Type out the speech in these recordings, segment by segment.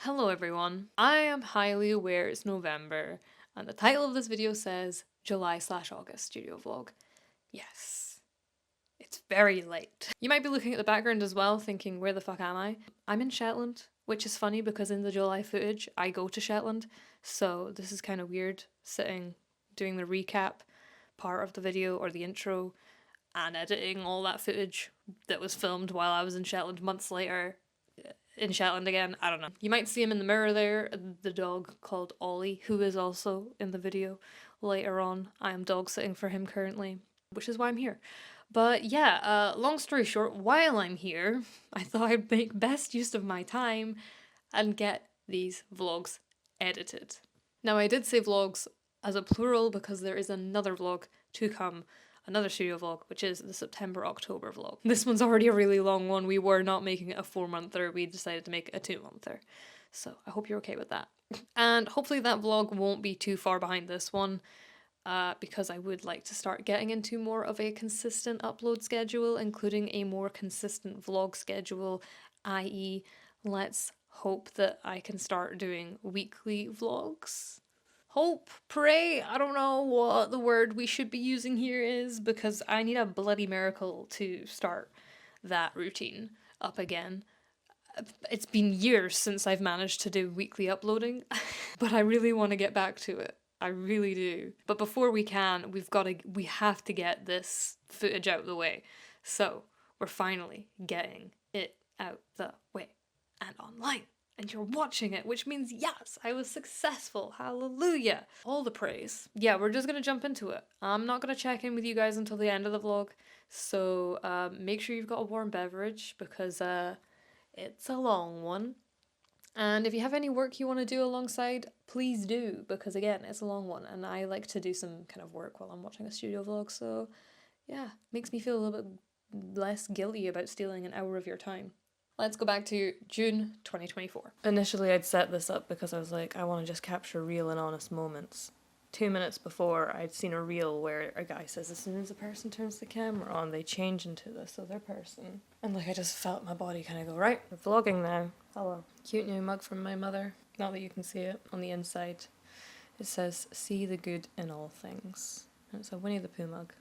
Hello everyone. I am highly aware it's November and the title of this video says July/August studio vlog. Yes, it's very late. You might be looking at the background as well thinking, where the fuck am I? I'm in Shetland, which is funny because in the July footage I go to Shetland, so this is kind of weird sitting doing the recap part of the video or the intro and editing all that footage that was filmed while I was in Shetland months later in Shetland again. I don't know. You might see him in the mirror there, the dog called Ollie, who is also in the video later on. I am dog sitting for him currently, which is why I'm here. But yeah, long story short, while I'm here, I thought I'd make best use of my time and get these vlogs edited. Now, I did say vlogs as a plural because there is another vlog to come, another studio vlog, which is the September-October vlog. This one's already a really long one. We were not making it a 4-monther, we decided to make it a 2-monther. So I hope you're okay with that. And hopefully that vlog won't be too far behind this one, because I would like to start getting into more of a consistent upload schedule, including a more consistent vlog schedule, i.e. let's hope that I can start doing weekly vlogs. Hope, pray, I don't know what the word we should be using here is, because I need a bloody miracle to start that routine up again. It's been years since I've managed to do weekly uploading, but I really want to get back to it. I really do. But before we can, we have to get this footage out of the way. So we're finally getting it out the way and online. And you're watching it, which means yes, I was successful. Hallelujah. All the praise. Yeah, we're just gonna jump into it. I'm not gonna check in with you guys until the end of the vlog. So make sure you've got a warm beverage because it's a long one. And if you have any work you want to do alongside, please do, because again, it's a long one and I like to do some kind of work while I'm watching a studio vlog, so yeah, makes me feel a little bit less guilty about stealing an hour of your time. Let's go back to June 2024. Initially I'd set this up because I was like, I want to just capture real and honest moments. 2 minutes before, I'd seen a reel where a guy says as soon as a person turns the camera on, they change into this other person. And like I just felt my body kind of go, right, we're vlogging now. Hello. Cute new mug from my mother. Not that you can see it on the inside. It says, see the good in all things. And it's a Winnie the Pooh mug.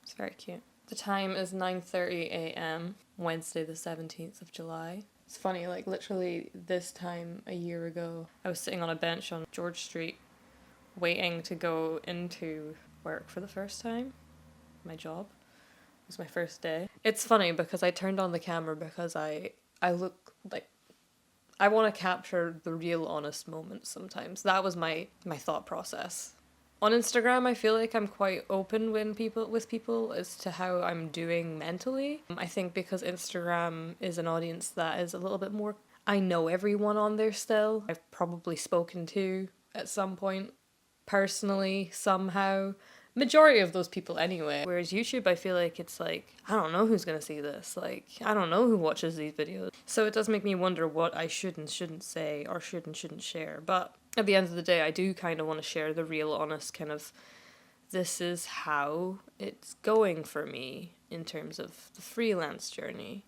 It's very cute. The time is 9:30 a.m. Wednesday the 17th of July. It's funny, like literally this time a year ago, I was sitting on a bench on George Street waiting to go into work for the first time. My job. It was my first day. It's funny because I turned on the camera because I look like I want to capture the real honest moments sometimes. That was my thought process. On Instagram, I feel like I'm quite open with people as to how I'm doing mentally. I think because Instagram is an audience that is a little bit more, I know everyone on there still. I've probably spoken to at some point personally, somehow. Majority of those people anyway. Whereas YouTube, I feel like it's like, I don't know who's gonna see this. Like, I don't know who watches these videos. So it does make me wonder what I should and shouldn't say or should and shouldn't share. But at the end of the day, I do kind of want to share the real, honest kind of, this is how it's going for me in terms of the freelance journey.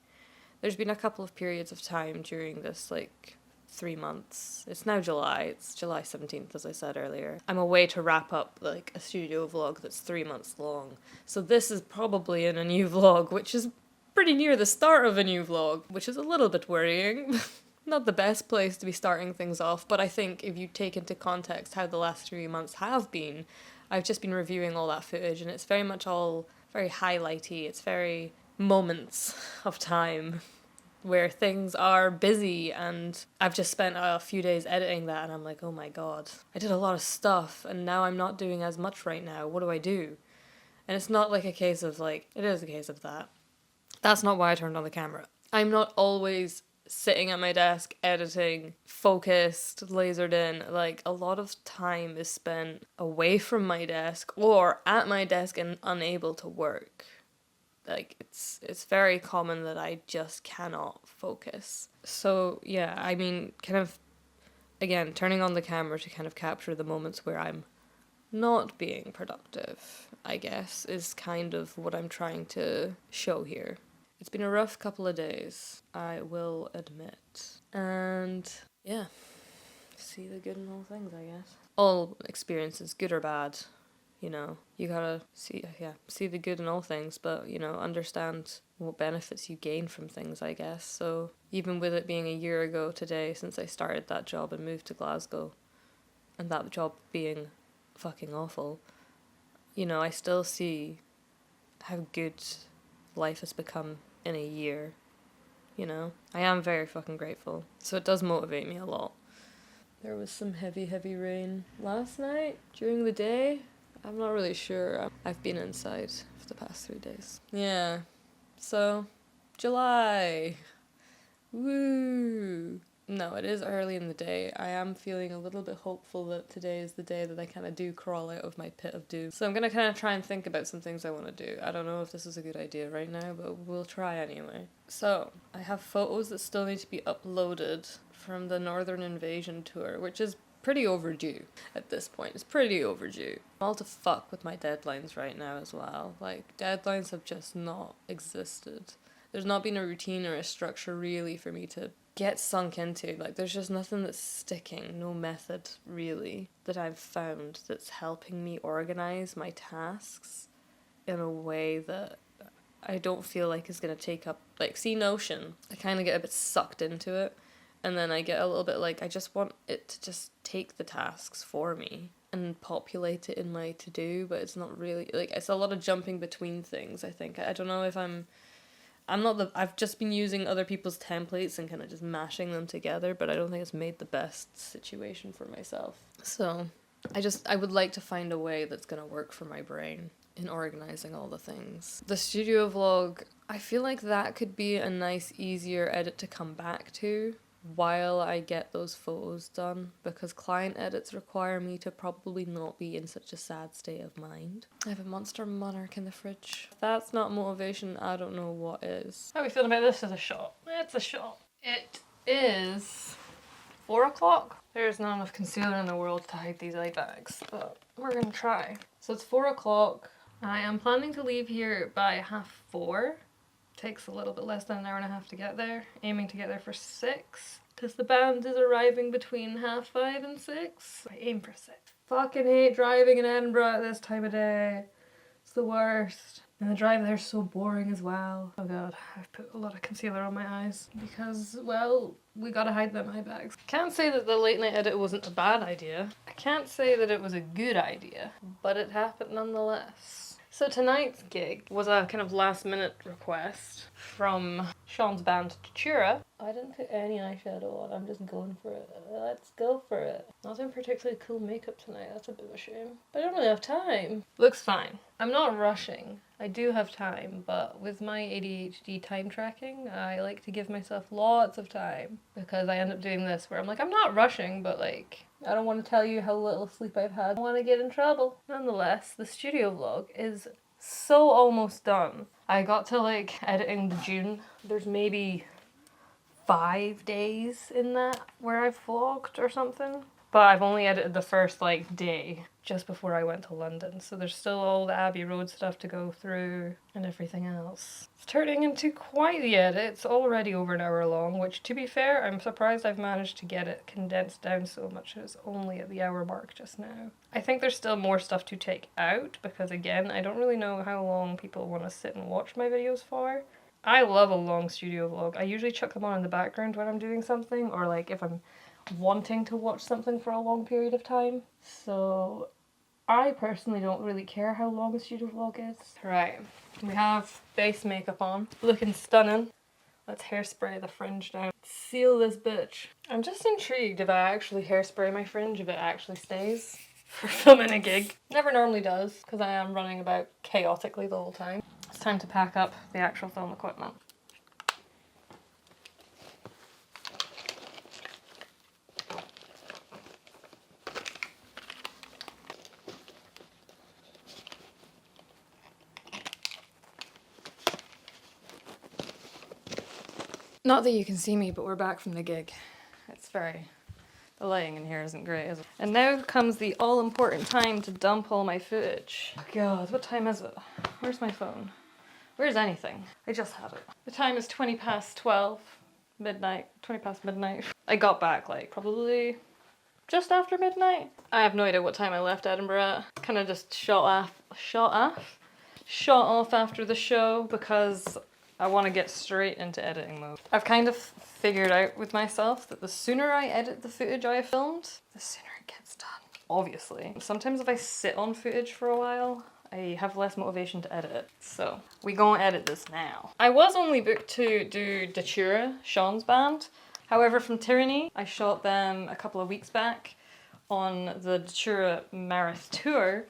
There's been a couple of periods of time during this, like, 3 months. It's now July. It's July 17th, as I said earlier. I'm away to wrap up like a studio vlog that's 3 months long. So this is probably in a new vlog, which is pretty near the start of a new vlog, which is a little bit worrying. Not the best place to be starting things off, but I think if you take into context how the last 3 months have been, I've just been reviewing all that footage and it's very much all very highlighty. It's very moments of time where things are busy, and I've just spent a few days editing that and I'm like, oh my god, I did a lot of stuff and now I'm not doing as much right now. What do I do? And it's not like a case of like, it is a case of that. That's not why I turned on the camera. I'm not always sitting at my desk editing, focused, lasered in. Like, a lot of time is spent away from my desk or at my desk and unable to work. Like, it's very common that I just cannot focus. So yeah, I mean, kind of, again, turning on the camera to kind of capture the moments where I'm not being productive, I guess, is kind of what I'm trying to show here. It's been a rough couple of days, I will admit. And yeah, see the good in all things, I guess. All experiences, good or bad, you know, you gotta see the good in all things, but, you know, understand what benefits you gain from things, I guess. So even with it being a year ago today since I started that job and moved to Glasgow, and that job being fucking awful, you know, I still see how good life has become in a year, you know? I am very fucking grateful. So it does motivate me a lot. There was some heavy rain last night during the day. I'm not really sure. I've been inside for the past 3 days. Yeah. So, July. Woo! No, it is early in the day. I am feeling a little bit hopeful that today is the day that I kind of do crawl out of my pit of doom. So I'm going to kind of try and think about some things I want to do. I don't know if this is a good idea right now, but we'll try anyway. So, I have photos that still need to be uploaded from the Northern Invasion tour, which is pretty overdue at this point. It's pretty overdue. I'm all to fuck with my deadlines right now as well. Like, deadlines have just not existed. There's not been a routine or a structure really for me to get sunk into. Like, there's just nothing that's sticking, no method really that I've found that's helping me organize my tasks in a way that I don't feel like is going to take up, like, see Notion, I kind of get a bit sucked into it, and then I get a little bit like, I just want it to just take the tasks for me and populate it in my to-do, but it's not really, like, it's a lot of jumping between things, I think. I don't know if I've just been using other people's templates and kind of just mashing them together, but I don't think it's made the best situation for myself. So I would like to find a way that's going to work for my brain in organizing all the things. The studio vlog, I feel like that could be a nice, easier edit to come back to while I get those photos done, because client edits require me to probably not be in such a sad state of mind. I have a Monster Monarch in the fridge. If that's not motivation, I don't know what is. How are we feeling about this as a shot? It's a shot. It is 4 o'clock. There's not enough concealer in the world to hide these eye bags, but we're gonna try. So it's 4 o'clock. I am planning to leave here by 4:30. Takes a little bit less than an hour and a half to get there. Aiming to get there for 6, because the band is arriving between 5:30 and 6. I aim for 6. Fucking hate driving in Edinburgh at this time of day. It's the worst. And the drive there's so boring as well. Oh god, I've put a lot of concealer on my eyes because, well, we gotta hide them eye bags. I can't say that the late night edit wasn't a bad idea. I can't say that it was a good idea, but it happened nonetheless. So tonight's gig was a kind of last minute request from Sean's band Chura. I didn't put any eyeshadow on, I'm just going for it. Let's go for it. Not in particularly cool makeup tonight, that's a bit of a shame. But I don't really have time. Looks fine. I'm not rushing. I do have time, but with my ADHD time tracking, I like to give myself lots of time, because I end up doing this where I'm like, I'm not rushing, but like, I don't want to tell you how little sleep I've had. I don't want to get in trouble. Nonetheless, the studio vlog is so almost done. I got to like editing the June. There's maybe 5 days in that where I've vlogged or something. But I've only edited the first like day just before I went to London. So there's still all the Abbey Road stuff to go through and everything else. It's turning into quite the edit. It's already over an hour long, which to be fair, I'm surprised I've managed to get it condensed down so much. It's only at the hour mark just now. I think there's still more stuff to take out because again, I don't really know how long people want to sit and watch my videos for. I love a long studio vlog. I usually chuck them on in the background when I'm doing something, or like if I'm wanting to watch something for a long period of time. So I personally don't really care how long a studio vlog is. Right, we have base makeup on, looking stunning. Let's hairspray the fringe down. Seal this bitch. I'm just intrigued if I actually hairspray my fringe, if it actually stays for filming a gig. Never normally does, because I am running about chaotically the whole time. It's time to pack up the actual film equipment. Not that you can see me, but we're back from the gig. It's very... the lighting in here isn't great, is it? And now comes the all-important time to dump all my footage. Oh god, what time is it? Where's my phone? Where's anything? I just had it. The time is 12:20, midnight, 20 past midnight. I got back like probably just after midnight. I have no idea what time I left Edinburgh at. Kind of just shot off after the show because I want to get straight into editing mode. I've kind of figured out with myself that the sooner I edit the footage I filmed, the sooner it gets done. Obviously. Sometimes if I sit on footage for a while, I have less motivation to edit it. So we gonna edit this now. I was only booked to do Datura, Sean's band. However, from Tyranny, I shot them a couple of weeks back on the Datura Marith tour.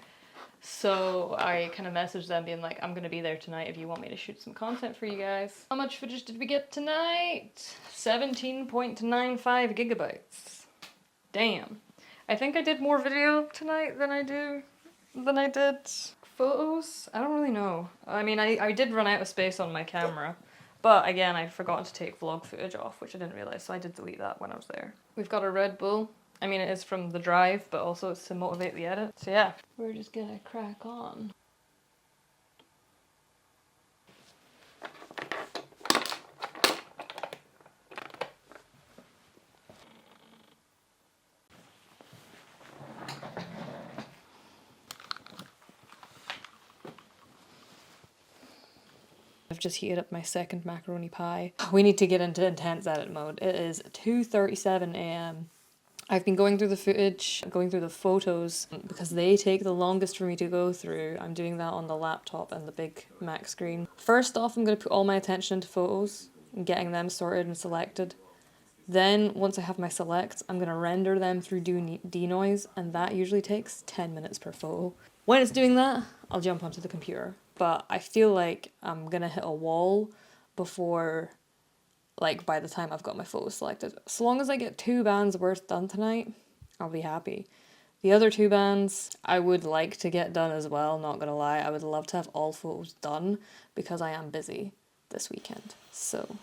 So I kind of messaged them being like, I'm gonna be there tonight if you want me to shoot some content for you guys. How much footage did we get tonight? 17.95 gigabytes. Damn. I think I did more video tonight than I did photos. I don't really know. I mean, I did run out of space on my camera, but again, I forgot to take vlog footage off, which I didn't realize, so I did delete that when I was there. We've got a Red Bull. I mean, it is from the drive, but also it's to motivate the edit. So yeah, we're just gonna crack on. I've just heated up my second macaroni pie. We need to get into intense edit mode. It is 2:37 a.m. I've been going through the footage, going through the photos, because they take the longest for me to go through. I'm doing that on the laptop and the big Mac screen. First off, I'm going to put all my attention into photos and getting them sorted and selected. Then, once I have my selects, I'm going to render them through denoise, and that usually takes 10 minutes per photo. When it's doing that, I'll jump onto the computer. But I feel like I'm going to hit a wall before, like, by the time I've got my photos selected. So long as I get 2 bands worth done tonight, I'll be happy. The other 2 bands I would like to get done as well, not gonna lie. I would love to have all photos done because I am busy this weekend. So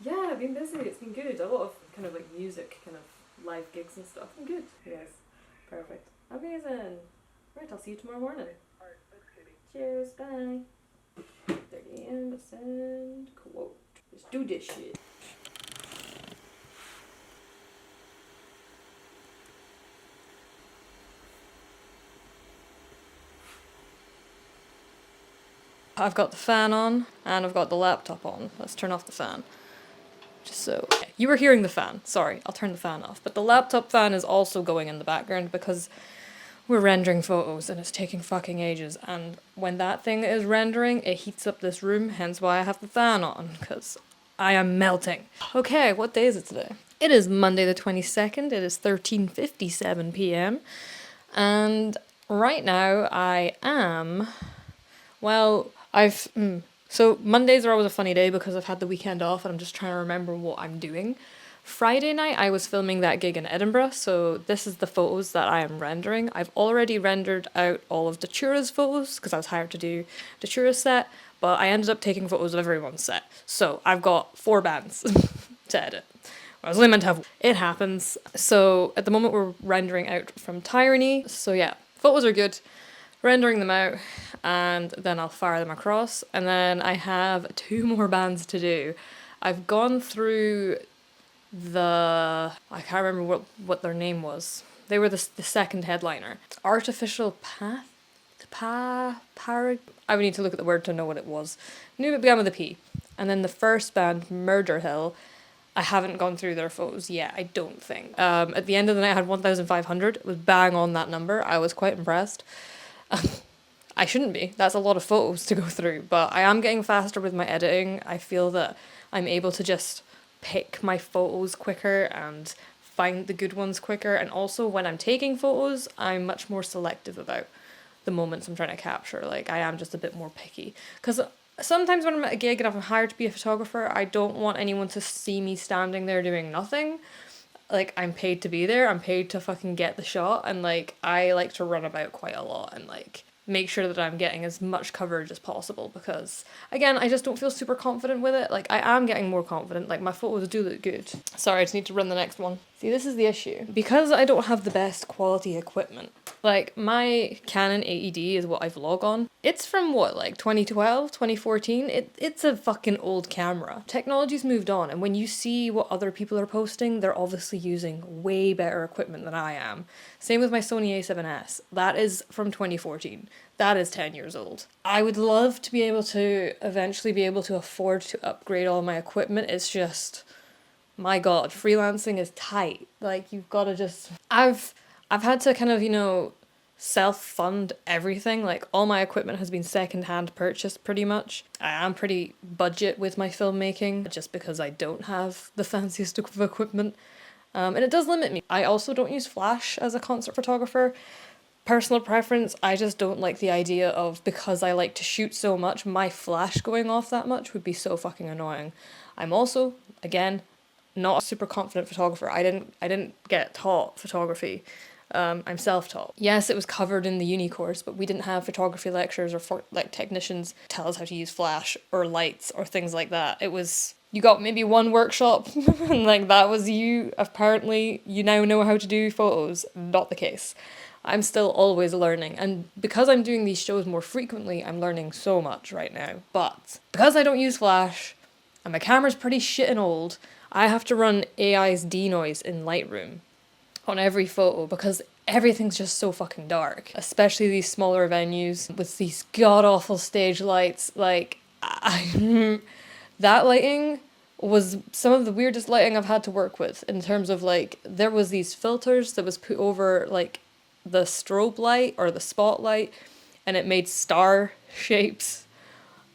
yeah, I've been busy. It's been good. A lot of kind of like music, kind of live gigs and stuff. I'm good. Yes. Perfect. Amazing. Right, I'll see you tomorrow morning. Alright, thanks, Katie. Cheers, bye. 30 a.m. send quote. Let's do this shit. I've got the fan on and I've got the laptop on. Let's turn off the fan. Just so you were hearing the fan. Sorry, I'll turn the fan off. But the laptop fan is also going in the background because we're rendering photos and it's taking fucking ages, and when that thing is rendering, it heats up this room, hence why I have the fan on, because I am melting. Okay, what day is it today? It is Monday the 22nd, it is 13:57 p.m, and right now I am, well, so Mondays are always a funny day because I've had the weekend off and I'm just trying to remember what I'm doing. Friday night I was filming that gig in Edinburgh, so this is the photos that I am rendering. I've already rendered out all of Datura's photos because I was hired to do Datura's set, but I ended up taking photos of everyone's set. So I've got 4 bands to edit. I was only meant to have. It happens. So at the moment we're rendering out from Tyranny. So yeah, photos are good. Rendering them out and then I'll fire them across. And then I have 2 more bands to do. I've gone through I can't remember what their name was. They were the second headliner. Artificial Path? I would need to look at the word to know what it was. Knew it began with a P. And then the first band, Murder Hill, I haven't gone through their photos yet, I don't think. At the end of the night I had 1,500. It was bang on that number. I was quite impressed. I shouldn't be. That's a lot of photos to go through, but I am getting faster with my editing. I feel that I'm able to just pick my photos quicker and find the good ones quicker, and also when I'm taking photos I'm much more selective about the moments I'm trying to capture. Like, I am just a bit more picky because sometimes when I'm at a gig and I'm hired to be a photographer, I don't want anyone to see me standing there doing nothing. Like, I'm paid to be there, I'm paid to fucking get the shot, and like I like to run about quite a lot and like make sure that I'm getting as much coverage as possible because, again, I just don't feel super confident with it. Like, I am getting more confident, like my photos do look good. Sorry, I just need to run the next one. See, this is the issue. Because I don't have the best quality equipment, like my Canon AED is what I vlog on. It's from what, like 2012, 2014? It's a fucking old camera. Technology's moved on, and when you see what other people are posting, they're obviously using way better equipment than I am. Same with my Sony A7S. That is from 2014. That is 10 years old. I would love to be able to eventually be able to afford to upgrade all my equipment. It's just, my god, freelancing is tight. Like, you've got to just... I've had to kind of, you know, self-fund everything. Like, all my equipment has been second-hand purchased pretty much. I am pretty budget with my filmmaking just because I don't have the fanciest of equipment. And it does limit me. I also don't use flash as a concert photographer. Personal preference, I just don't like the idea of, because I like to shoot so much, my flash going off that much would be so fucking annoying. I'm also, again, not a super confident photographer. I didn't get taught photography. I'm self-taught. Yes, it was covered in the uni course, but we didn't have photography lectures or like technicians tell us how to use flash or lights or things like that. It was, you got maybe one workshop and like that was you. Apparently you now know how to do photos. Not the case. I'm still always learning, and because I'm doing these shows more frequently, I'm learning so much right now. But because I don't use flash and my camera's pretty shit and old, I have to run AI's denoise in Lightroom on every photo because everything's just so fucking dark. Especially these smaller venues with these god-awful stage lights. Like, that lighting was some of the weirdest lighting I've had to work with in terms of, like, there was these filters that was put over, like, the strobe light or the spotlight, and it made star shapes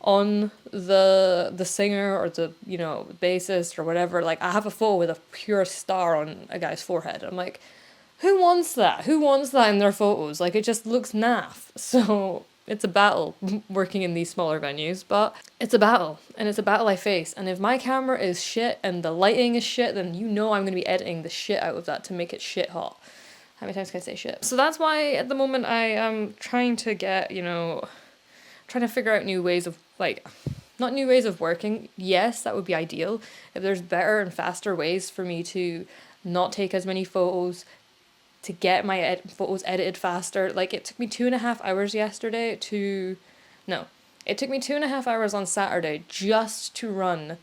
on the singer or the, you know, bassist or whatever. Like, I have a photo with a pure star on a guy's forehead. I'm like, who wants that? Who wants that in their photos? Like, it just looks naff. So it's a battle working in these smaller venues, but it's a battle, and it's a battle I face. And if my camera is shit and the lighting is shit, then you know I'm going to be editing the shit out of that to make it shit hot. How many times can I say shit? So that's why at the moment I am trying to get, you know, trying to figure out new ways of, like, not new ways of working. Yes, that would be ideal. If there's better and faster ways for me to not take as many photos, to get my photos edited faster. Like, it took me 2.5 hours yesterday to... No. It took me 2.5 hours on Saturday just to run,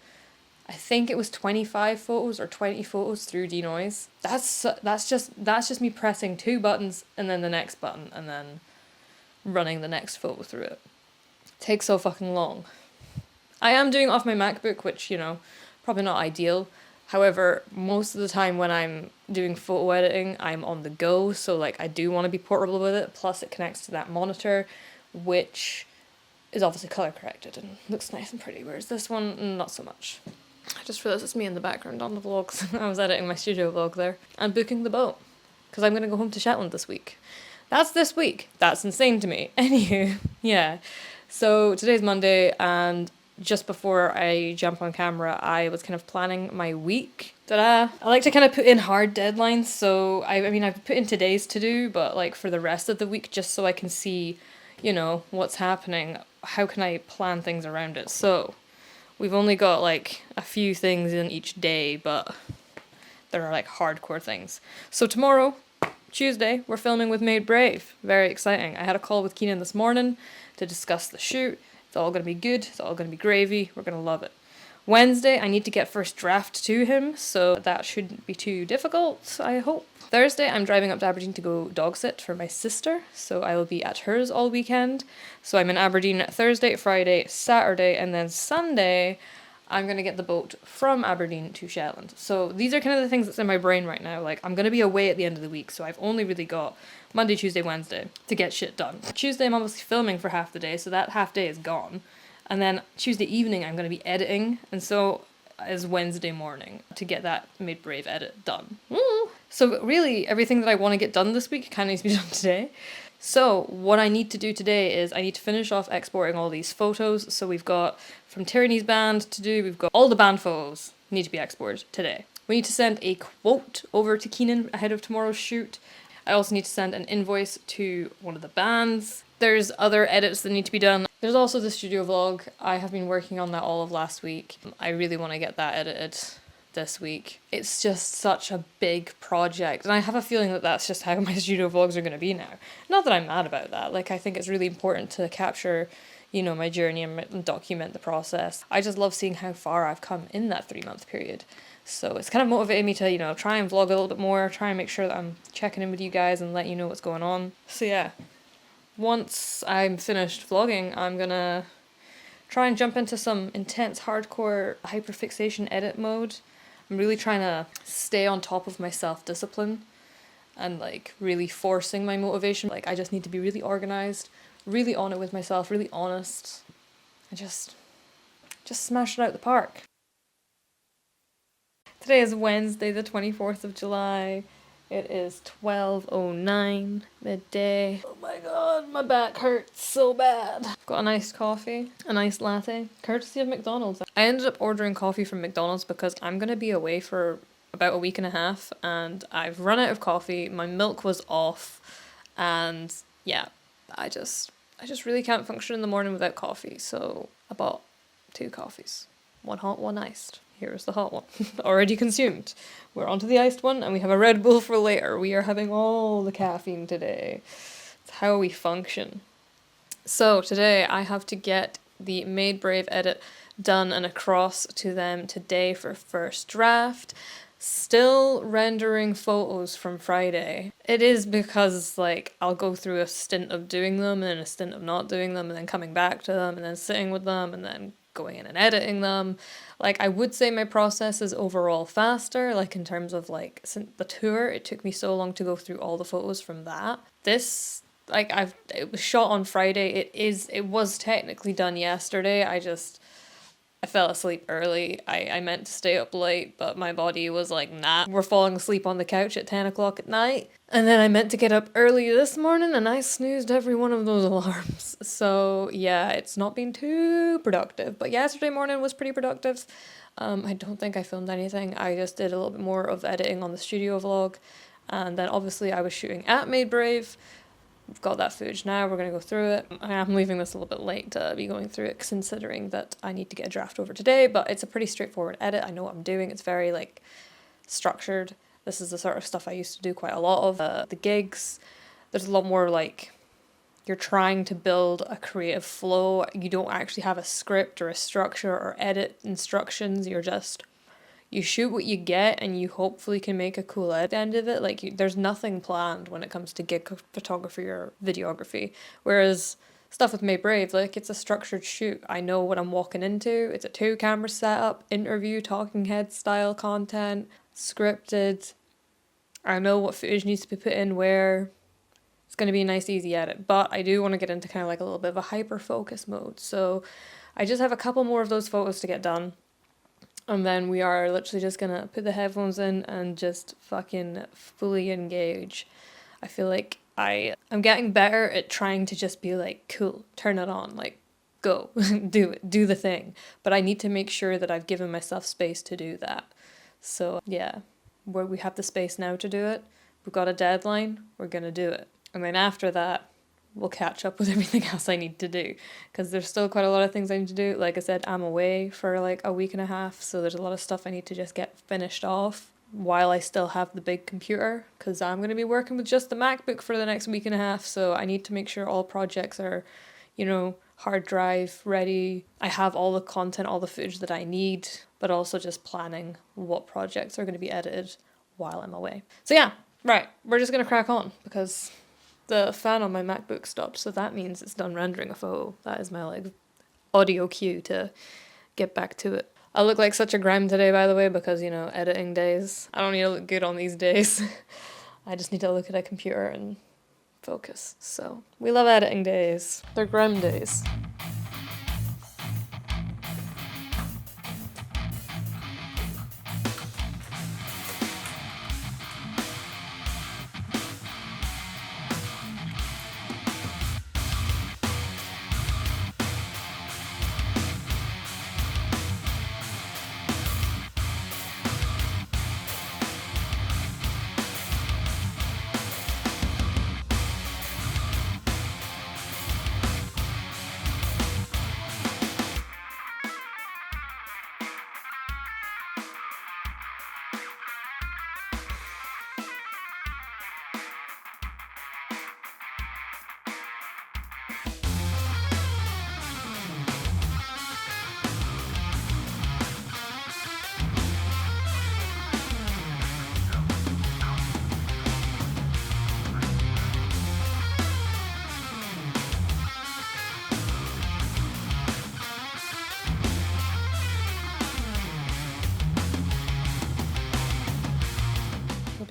I think it was 25 photos or 20 photos through denoise. That's just me pressing 2 buttons and then the next button and then running the next photo through it. Takes so fucking long. I am doing it off my MacBook, which, you know, probably not ideal. However, most of the time when I'm doing photo editing, I'm on the go, so like I do want to be portable with it. Plus it connects to that monitor, which is obviously color corrected and looks nice and pretty, whereas this one, not so much. I just realised it's me in the background on the vlogs. I was editing my studio vlog there. And booking the boat, because I'm going to go home to Shetland this week. That's this week. That's insane to me. Anywho, yeah. So today's Monday, and just before I jump on camera, I was kind of planning my week. Ta-da! I like to kind of put in hard deadlines, so I mean I've put in today's to do, but like for the rest of the week, just so I can see, you know, what's happening. How can I plan things around it? So we've only got like a few things in each day, but there are like hardcore things. So tomorrow, Tuesday, we're filming with Made Brave. Very exciting. I had a call with Keenan this morning to discuss the shoot. It's all going to be good. It's all going to be gravy. We're going to love it. Wednesday, I need to get first draft to him, so that shouldn't be too difficult, I hope. Thursday, I'm driving up to Aberdeen to go dog sit for my sister, so I will be at hers all weekend. So I'm in Aberdeen Thursday, Friday, Saturday, and then Sunday, I'm going to get the boat from Aberdeen to Shetland. So these are kind of the things that's in my brain right now. Like, I'm going to be away at the end of the week, so I've only really got Monday, Tuesday, Wednesday to get shit done. Tuesday, I'm obviously filming for half the day, so that half day is gone. And then Tuesday evening, I'm going to be editing, and so is Wednesday morning to get that Made Brave edit done. Woo! So really, everything that I want to get done this week kind of needs to be done today. So what I need to do today is I need to finish off exporting all these photos. So we've got from Tyranny's band to do, we've got all the band photos need to be exported today. We need to send a quote over to Keenan ahead of tomorrow's shoot. I also need to send an invoice to one of the bands. There's other edits that need to be done. There's also the studio vlog. I have been working on that all of last week. I really want to get that edited this week. It's just such a big project, and I have a feeling that that's just how my studio vlogs are going to be now. Not that I'm mad about that, like I think it's really important to capture, you know, my journey and document the process. I just love seeing how far I've come in that 3-month period. So it's kind of motivated me to, you know, try and vlog a little bit more, try and make sure that I'm checking in with you guys and let you know what's going on. So yeah, once I'm finished vlogging, I'm gonna try and jump into some intense hardcore hyperfixation edit mode. I'm really trying to stay on top of my self-discipline and like really forcing my motivation. Like I just need to be really organized, really on it with myself, really honest, and just smash it out the park. Today is Wednesday, the 24th of July. It is 12:09 midday. Oh my god, my back hurts so bad. I've got an iced coffee, an iced latte, courtesy of McDonald's. I ended up ordering coffee from McDonald's because I'm gonna be away for about a week and a half and I've run out of coffee, my milk was off, and yeah, I just really can't function in the morning without coffee, so I bought 2 coffees. One hot, one iced. Here's the hot one. Already consumed. We're on to the iced one, and we have a Red Bull for later. We are having all the caffeine today. It's how we function. So today I have to get the Made Brave edit done and across to them today for first draft. Still rendering photos from Friday. It is because like I'll go through a stint of doing them and then a stint of not doing them and then coming back to them and then sitting with them and then going in and editing them. Like I would say my process is overall faster, like in terms of like since the tour, it took me so long to go through all the photos from that. This, like it was shot on Friday. It was technically done yesterday. I fell asleep early. I meant to stay up late, but my body was like, nah, we're falling asleep on the couch at 10 o'clock at night. And then I meant to get up early this morning and I snoozed every one of those alarms. So yeah, it's not been too productive, but yesterday morning was pretty productive. I don't think I filmed anything. I just did a little bit more of editing on the studio vlog. And then obviously I was shooting at Made Brave. We've got that footage now, we're going to go through it. I am leaving this a little bit late to be going through it considering that I need to get a draft over today, but it's a pretty straightforward edit. I know what I'm doing. It's very like structured. This is the sort of stuff I used to do quite a lot of. The gigs, there's a lot more like you're trying to build a creative flow. You don't actually have a script or a structure or edit instructions. You shoot what you get and you hopefully can make a cool edit at the end of it. Like there's nothing planned when it comes to gig photography or videography. Whereas stuff with Made Brave, like it's a structured shoot. I know what I'm walking into. It's a 2-camera setup, interview, talking head style content, scripted. I know what footage needs to be put in where. It's going to be a nice easy edit. But I do want to get into kind of like a little bit of a hyper focus mode. So I just have a couple more of those photos to get done. And then we are literally just gonna put the headphones in and just fucking fully engage. I feel like I'm getting better at trying to just be like, cool, turn it on, like, go, do it, do the thing. But I need to make sure that I've given myself space to do that. So yeah, where we have the space now to do it, we've got a deadline, we're gonna do it. And then after that, we'll catch up with everything else I need to do, because there's still quite a lot of things I need to do. Like I said, I'm away for like a week and a half, so there's a lot of stuff I need to just get finished off while I still have the big computer, because I'm going to be working with just the MacBook for the next week and a half, so I need to make sure all projects are, you know, hard drive ready. I have all the content, all the footage that I need, but also just planning what projects are going to be edited while I'm away. So yeah, right, we're just going to crack on, because the fan on my MacBook stopped, so that means it's done rendering a photo. That is my like audio cue to get back to it. I look like such a grime today, by the way, because, you know, editing days. I don't need to look good on these days. I just need to look at a computer and focus. So we love editing days. They're grime days.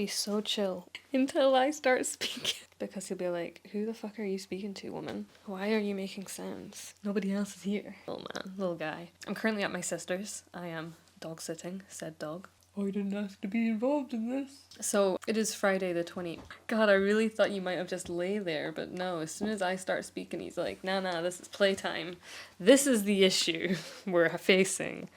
be so chill until I start speaking. Because he'll be like, who the fuck are you speaking to, woman? Why are you making sounds? Nobody else is here. Little man, little guy. I'm currently at my sister's. I am dog sitting, said dog. I didn't ask to be involved in this. So it is Friday the 20th. God, I really thought you might have just lay there, but no, as soon as I start speaking, he's like, nah, this is playtime. This is the issue we're facing.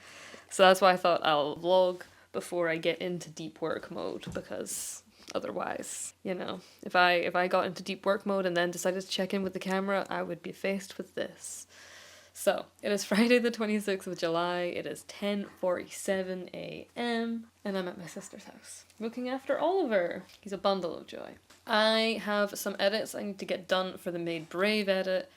So that's why I thought I'll vlog before I get into deep work mode, because otherwise, you know, if I got into deep work mode and then decided to check in with the camera, I would be faced with this. So, it is Friday the 26th of July, it is 10:47 a.m, and I'm at my sister's house, looking after Oliver. He's a bundle of joy. I have some edits I need to get done for the Made Brave edit.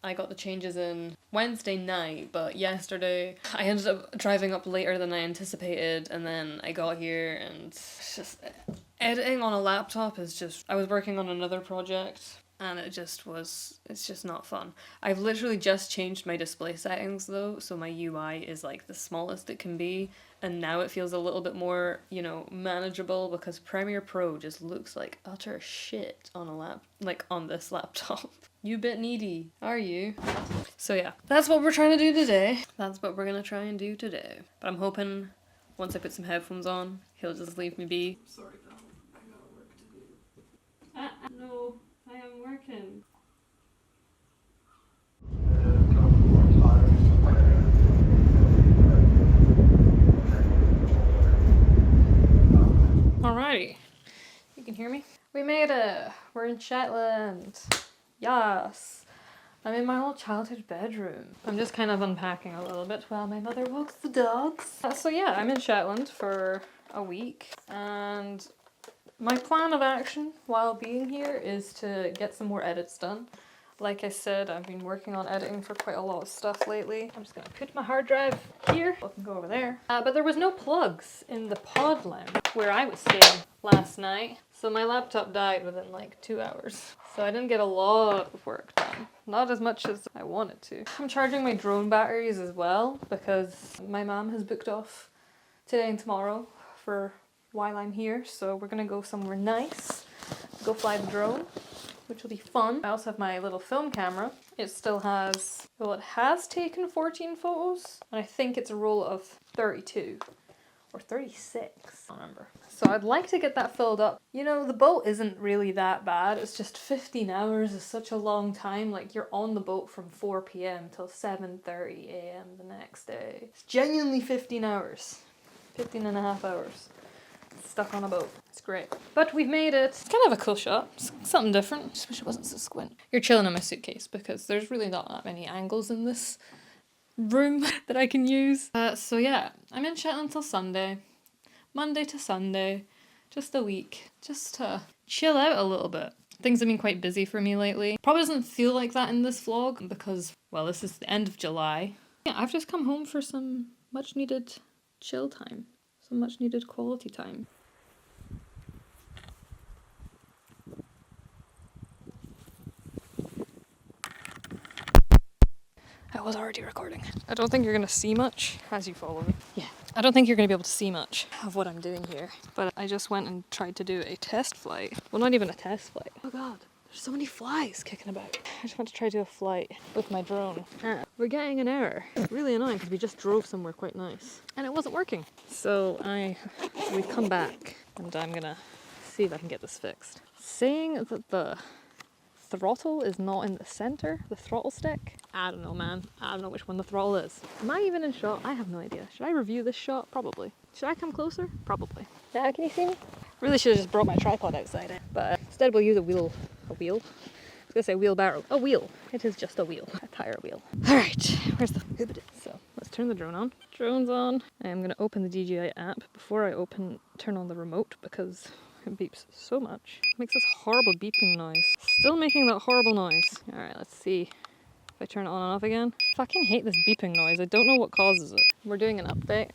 I got the changes in Wednesday night, but yesterday I ended up driving up later than I anticipated, and then I got here and it's just... editing on a laptop is just... I was working on another project and it's just not fun. I've literally just changed my display settings though, so my UI is like the smallest it can be, and now it feels a little bit more, you know, manageable, because Premiere Pro just looks like utter shit on on this laptop. You a bit needy, are you? So yeah, that's what we're trying to do today. That's what we're gonna try and do today. But I'm hoping once I put some headphones on, he'll just leave me be. Sorry, pal. I got work to do. No, I am working. Alrighty. You can hear me? We made it! We're in Shetland. Yes! I'm in my old childhood bedroom. I'm just kind of unpacking a little bit while my mother walks the dogs. So yeah, I'm in Shetland for a week, and my plan of action while being here is to get some more edits done. Like I said, I've been working on editing for quite a lot of stuff lately. I'm just gonna put my hard drive here. I can go over there. But there was no plugs in the pod lounge where I was staying last night. So my laptop died within like 2 hours. So I didn't get a lot of work done. Not as much as I wanted to. I'm charging my drone batteries as well, because my mom has booked off today and tomorrow for while I'm here. So we're gonna go somewhere nice, go fly the drone, which will be fun. I also have my little film camera. It still has, well, it has taken 14 photos, and I think it's a roll of 32 or 36, I don't remember. So I'd like to get that filled up. You know, the boat isn't really that bad. It's just 15 hours is such a long time. Like, you're on the boat from 4 p.m. till 7:30 a.m. the next day. It's genuinely 15 hours. 15 and a half hours. Stuck on a boat. It's great. But we've made it. It's kind of a cool shot. It's something different. Just wish it wasn't so squint. You're chilling in my suitcase because there's really not that many angles in this room that I can use. So yeah, I'm in Shetland till Sunday. Monday to Sunday. Just a week. Just to chill out a little bit. Things have been quite busy for me lately. Probably doesn't feel like that in this vlog because, well, this is the end of July. Yeah, I've just come home for some much needed chill time. Some much needed quality time. I was already recording. I don't think you're gonna see much as you follow me. Yeah. I don't think you're gonna be able to see much of what I'm doing here. But I just went and tried to do a test flight. Well, not even a test flight. Oh god, there's so many flies kicking about. I just want to try to do a flight with my drone. We're getting an error. Really annoying because we just drove somewhere quite nice. And it wasn't working. So we come back and I'm gonna see if I can get this fixed. Saying that the throttle is not in the center, the throttle stick. I don't know, man. I don't know which one the throttle is. Am I even in shot? I have no idea. Should I review this shot? Probably. Should I come closer? Probably. Yeah, can you see me? Really should have just brought my tripod outside. But instead we'll use a wheel. I was gonna say wheelbarrow. A wheel. It is just a wheel. A tire wheel. Alright, where's the... So, let's turn the drone on. Drone's on. I am gonna open the DJI app before I turn on the remote because it beeps so much. It makes this horrible beeping noise. Still making that horrible noise. Alright, let's see if I turn it on and off again. Fucking hate this beeping noise. I don't know what causes it. We're doing an update.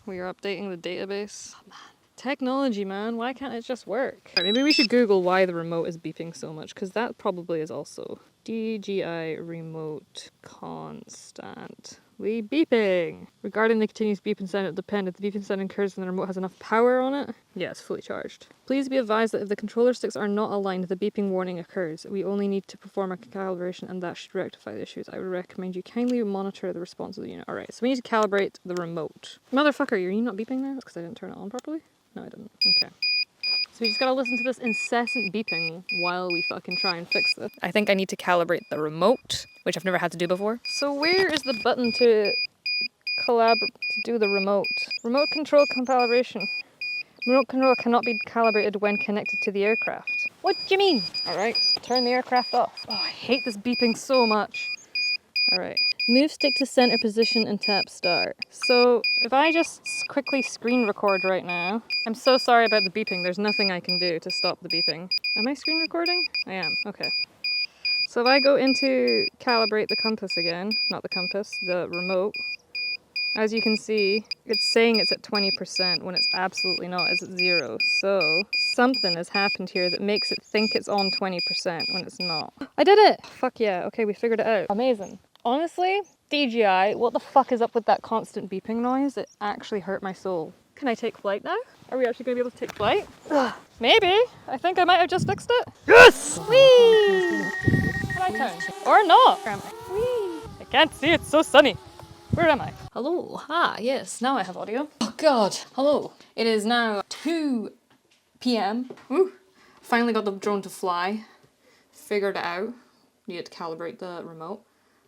We are updating the database. Oh man. Technology, man. Why can't it just work? Right, maybe we should Google why the remote is beeping so much, because that probably is also DJI remote constantly beeping. Regarding the continuous beeping sound, it depends. If the beeping sound occurs and the remote has enough power on it, yeah, it's fully charged. Please be advised that if the controller sticks are not aligned, the beeping warning occurs. We only need to perform a calibration and that should rectify the issues. I would recommend you kindly monitor the response of the unit. Alright, so we need to calibrate the remote. Motherfucker, are you not beeping there? That's because I didn't turn it on properly? No, I didn't. Okay. So we just gotta listen to this incessant beeping while we fucking try and fix this. I think I need to calibrate the remote, which I've never had to do before. So where is the button to do the remote? Remote control calibration. Remote control cannot be calibrated when connected to the aircraft. What do you mean? Alright, turn the aircraft off. Oh, I hate this beeping so much. Alright. Move stick to center position and tap start. So if I just quickly screen record right now, I'm so sorry about the beeping, there's nothing I can do to stop the beeping. Am I screen recording? I am, okay. So if I go into calibrate the compass again, not the compass, the remote, as you can see, it's saying it's at 20% when it's absolutely not, it's at 0. So something has happened here that makes it think it's on 20% when it's not. I did it! Fuck yeah, okay, we figured it out. Amazing. Honestly, DJI, what the fuck is up with that constant beeping noise? It actually hurt my soul. Can I take flight now? Are we actually going to be able to take flight? Ugh. Maybe. I think I might have just fixed it. Yes! Whee! Can I turn? Or not? Where am I? Whee! I can't see, it's so sunny. Where am I? Hello. Ah, yes, now I have audio. Oh god. Hello. It is now 2 p.m. Ooh. Finally got the drone to fly. Figured it out. Needed to calibrate the remote.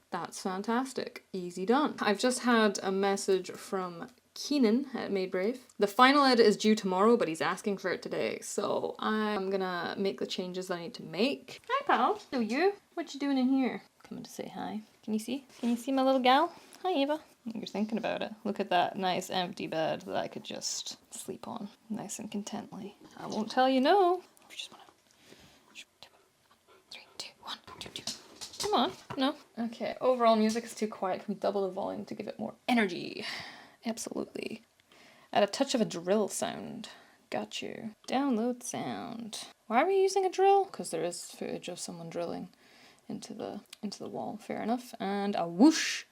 That's fantastic. Easy done. I've just had a message from Keenan at Made Brave. The final edit is due tomorrow, but he's asking for it today. So I'm gonna make the changes I need to make. Hi, pal. So you? What you doing in here? Coming to say hi. Can you see? Can you see my little gal? Hi, Eva. You're thinking about it. Look at that nice empty bed that I could just sleep on, nice and contently. I won't tell you no. If you just wanna... 3, 2, 1, 2, 2. Come on. No. Okay, overall music is too quiet. Can we double the volume to give it more energy? Absolutely. Add a touch of a drill sound. Got you. Download sound. Why are we using a drill? Because there is footage of someone drilling into the wall. Fair enough. And a whoosh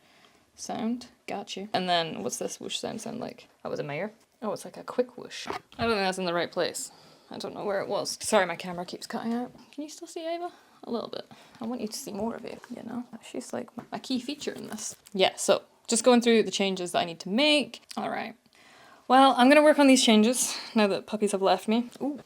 sound. Got you. And then what's this whoosh sound like? Oh, was it Mayor? Oh, it's like a quick whoosh. I don't think that's in the right place. I don't know where it was. Sorry, my camera keeps cutting out. Can you still see Ava? A little bit. I want you to see more of it, you know? She's like a key feature in this. Yeah, so just going through the changes that I need to make. All right. Well, I'm gonna work on these changes now that puppies have left me. Ooh.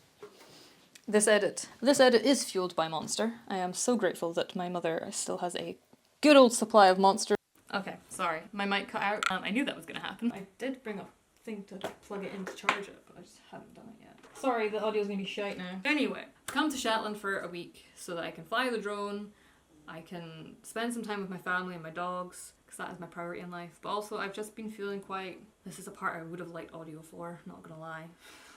This edit is fueled by Monster. I am so grateful that my mother still has a good old supply of Monster. Okay, sorry, my mic cut out. I knew that was gonna happen. I did bring a thing to plug it in to charge it, but I just haven't done it yet. Sorry, the audio's gonna be shite now. Anyway, come to Shetland for a week so that I can fly the drone, I can spend some time with my family and my dogs, because that is my priority in life. But also, I've just been feeling quite... This is a part I would have liked audio for, not gonna lie.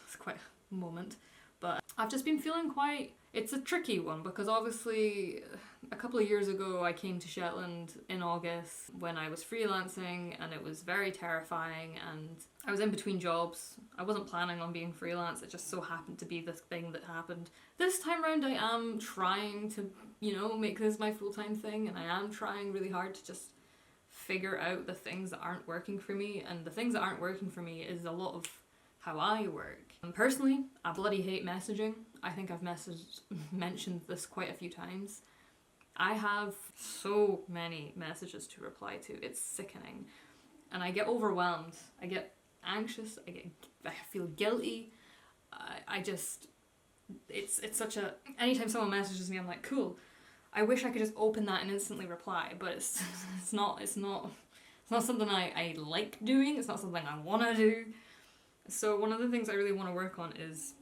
It's quite a moment. But I've just been feeling quite... It's a tricky one, because obviously a couple of years ago I came to Shetland in August when I was freelancing, and it was very terrifying, and I was in between jobs. I wasn't planning on being freelance, it just so happened to be this thing that happened. This time around I am trying to, you know, make this my full-time thing, and I am trying really hard to just figure out the things that aren't working for me, and the things that aren't working for me is a lot of how I work. Personally, I bloody hate messaging. I think I've mentioned this quite a few times. I have so many messages to reply to, it's sickening. And I get overwhelmed, I get anxious, I feel guilty. It's such a... Anytime someone messages me, I'm like, cool. I wish I could just open that and instantly reply, but it's not something I like doing, it's not something I want to do. So one of the things I really want to work on is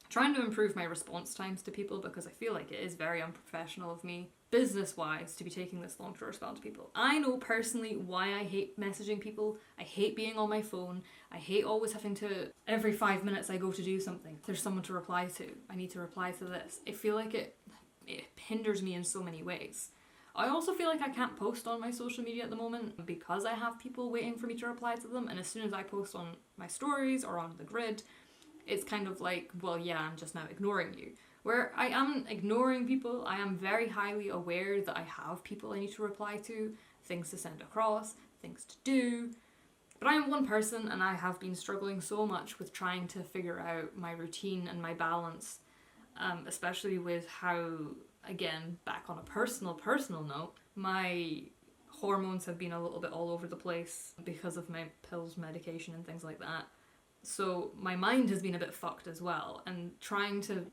trying to improve my response times to people, because I feel like it is very unprofessional of me, business-wise, to be taking this long to respond to people. I know personally why I hate messaging people. I hate being on my phone. I hate always having to, every 5 minutes I go to do something, there's someone to reply to. I need to reply to this. I feel like it hinders me in so many ways. I also feel like I can't post on my social media at the moment because I have people waiting for me to reply to them, and as soon as I post on my stories or on the grid, it's kind of like, well, yeah, I'm just now ignoring you. where I am ignoring people. I am very highly aware that I have people I need to reply to, things to send across, things to do. But I am one person, and I have been struggling so much with trying to figure out my routine and my balance, especially with how, again, back on a personal note, my hormones have been a little bit all over the place because of my pills, medication, and things like that. So my mind has been a bit fucked as well, and trying to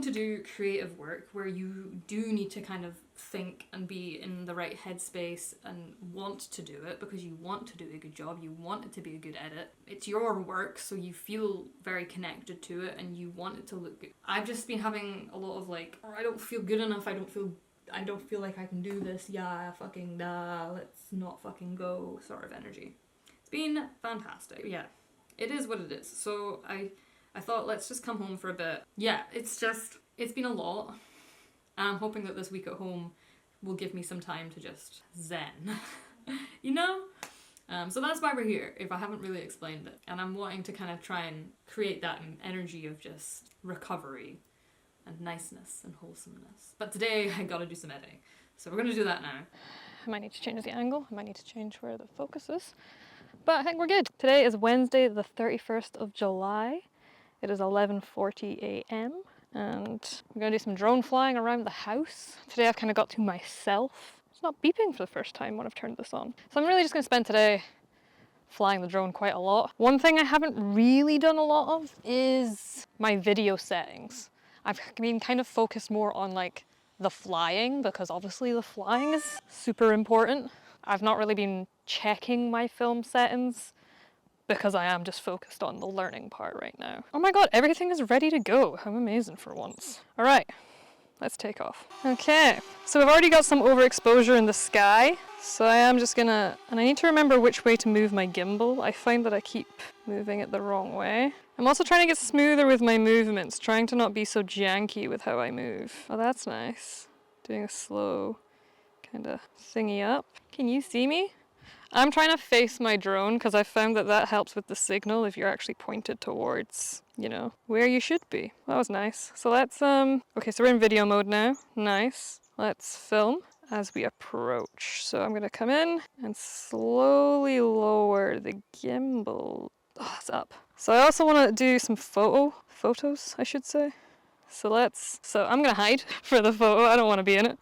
do creative work where you do need to kind of think and be in the right headspace and want to do it because you want to do a good job, you want it to be a good edit. It's your work, so you feel very connected to it and you want it to look good. I've just been having a lot of like, I don't feel good enough, I don't feel like I can do this, yeah, fucking nah, let's not fucking go sort of energy. It's been fantastic, yeah. It is what it is. So I thought, let's just come home for a bit. Yeah, it's been a lot. And I'm hoping that this week at home will give me some time to just zen. You know? So that's why we're here, if I haven't really explained it. And I'm wanting to kind of try and create that energy of just recovery and niceness and wholesomeness. But today I gotta do some editing. So we're gonna do that now. I might need to change the angle. I might need to change where the focus is. But I think we're good. Today is Wednesday, the 31st of July. It is 11:40 a.m. and I'm going to do some drone flying around the house. Today I've kind of got to myself. It's not beeping for the first time when I've turned this on. So I'm really just going to spend today flying the drone quite a lot. One thing I haven't really done a lot of is my video settings. I've been kind of focused more on like the flying, because obviously the flying is super important. I've not really been checking my film settings because I am just focused on the learning part right now. Oh my god, everything is ready to go. How amazing for once. All right, let's take off. Okay, so we've already got some overexposure in the sky. So I am just gonna, and I need to remember which way to move my gimbal. I find that I keep moving it the wrong way. I'm also trying to get smoother with my movements, trying to not be so janky with how I move. Oh, that's nice. Doing a slow kind of thingy up. Can you see me? I'm trying to face my drone because I found that that helps with the signal if you're actually pointed towards, you know, where you should be. That was nice. So let's, okay, so we're in video mode now. Nice. Let's film as we approach. So I'm going to come in and slowly lower the gimbal. Oh, it's up. So I also want to do some photos, I should say. So I'm going to hide for the photo. I don't want to be in it.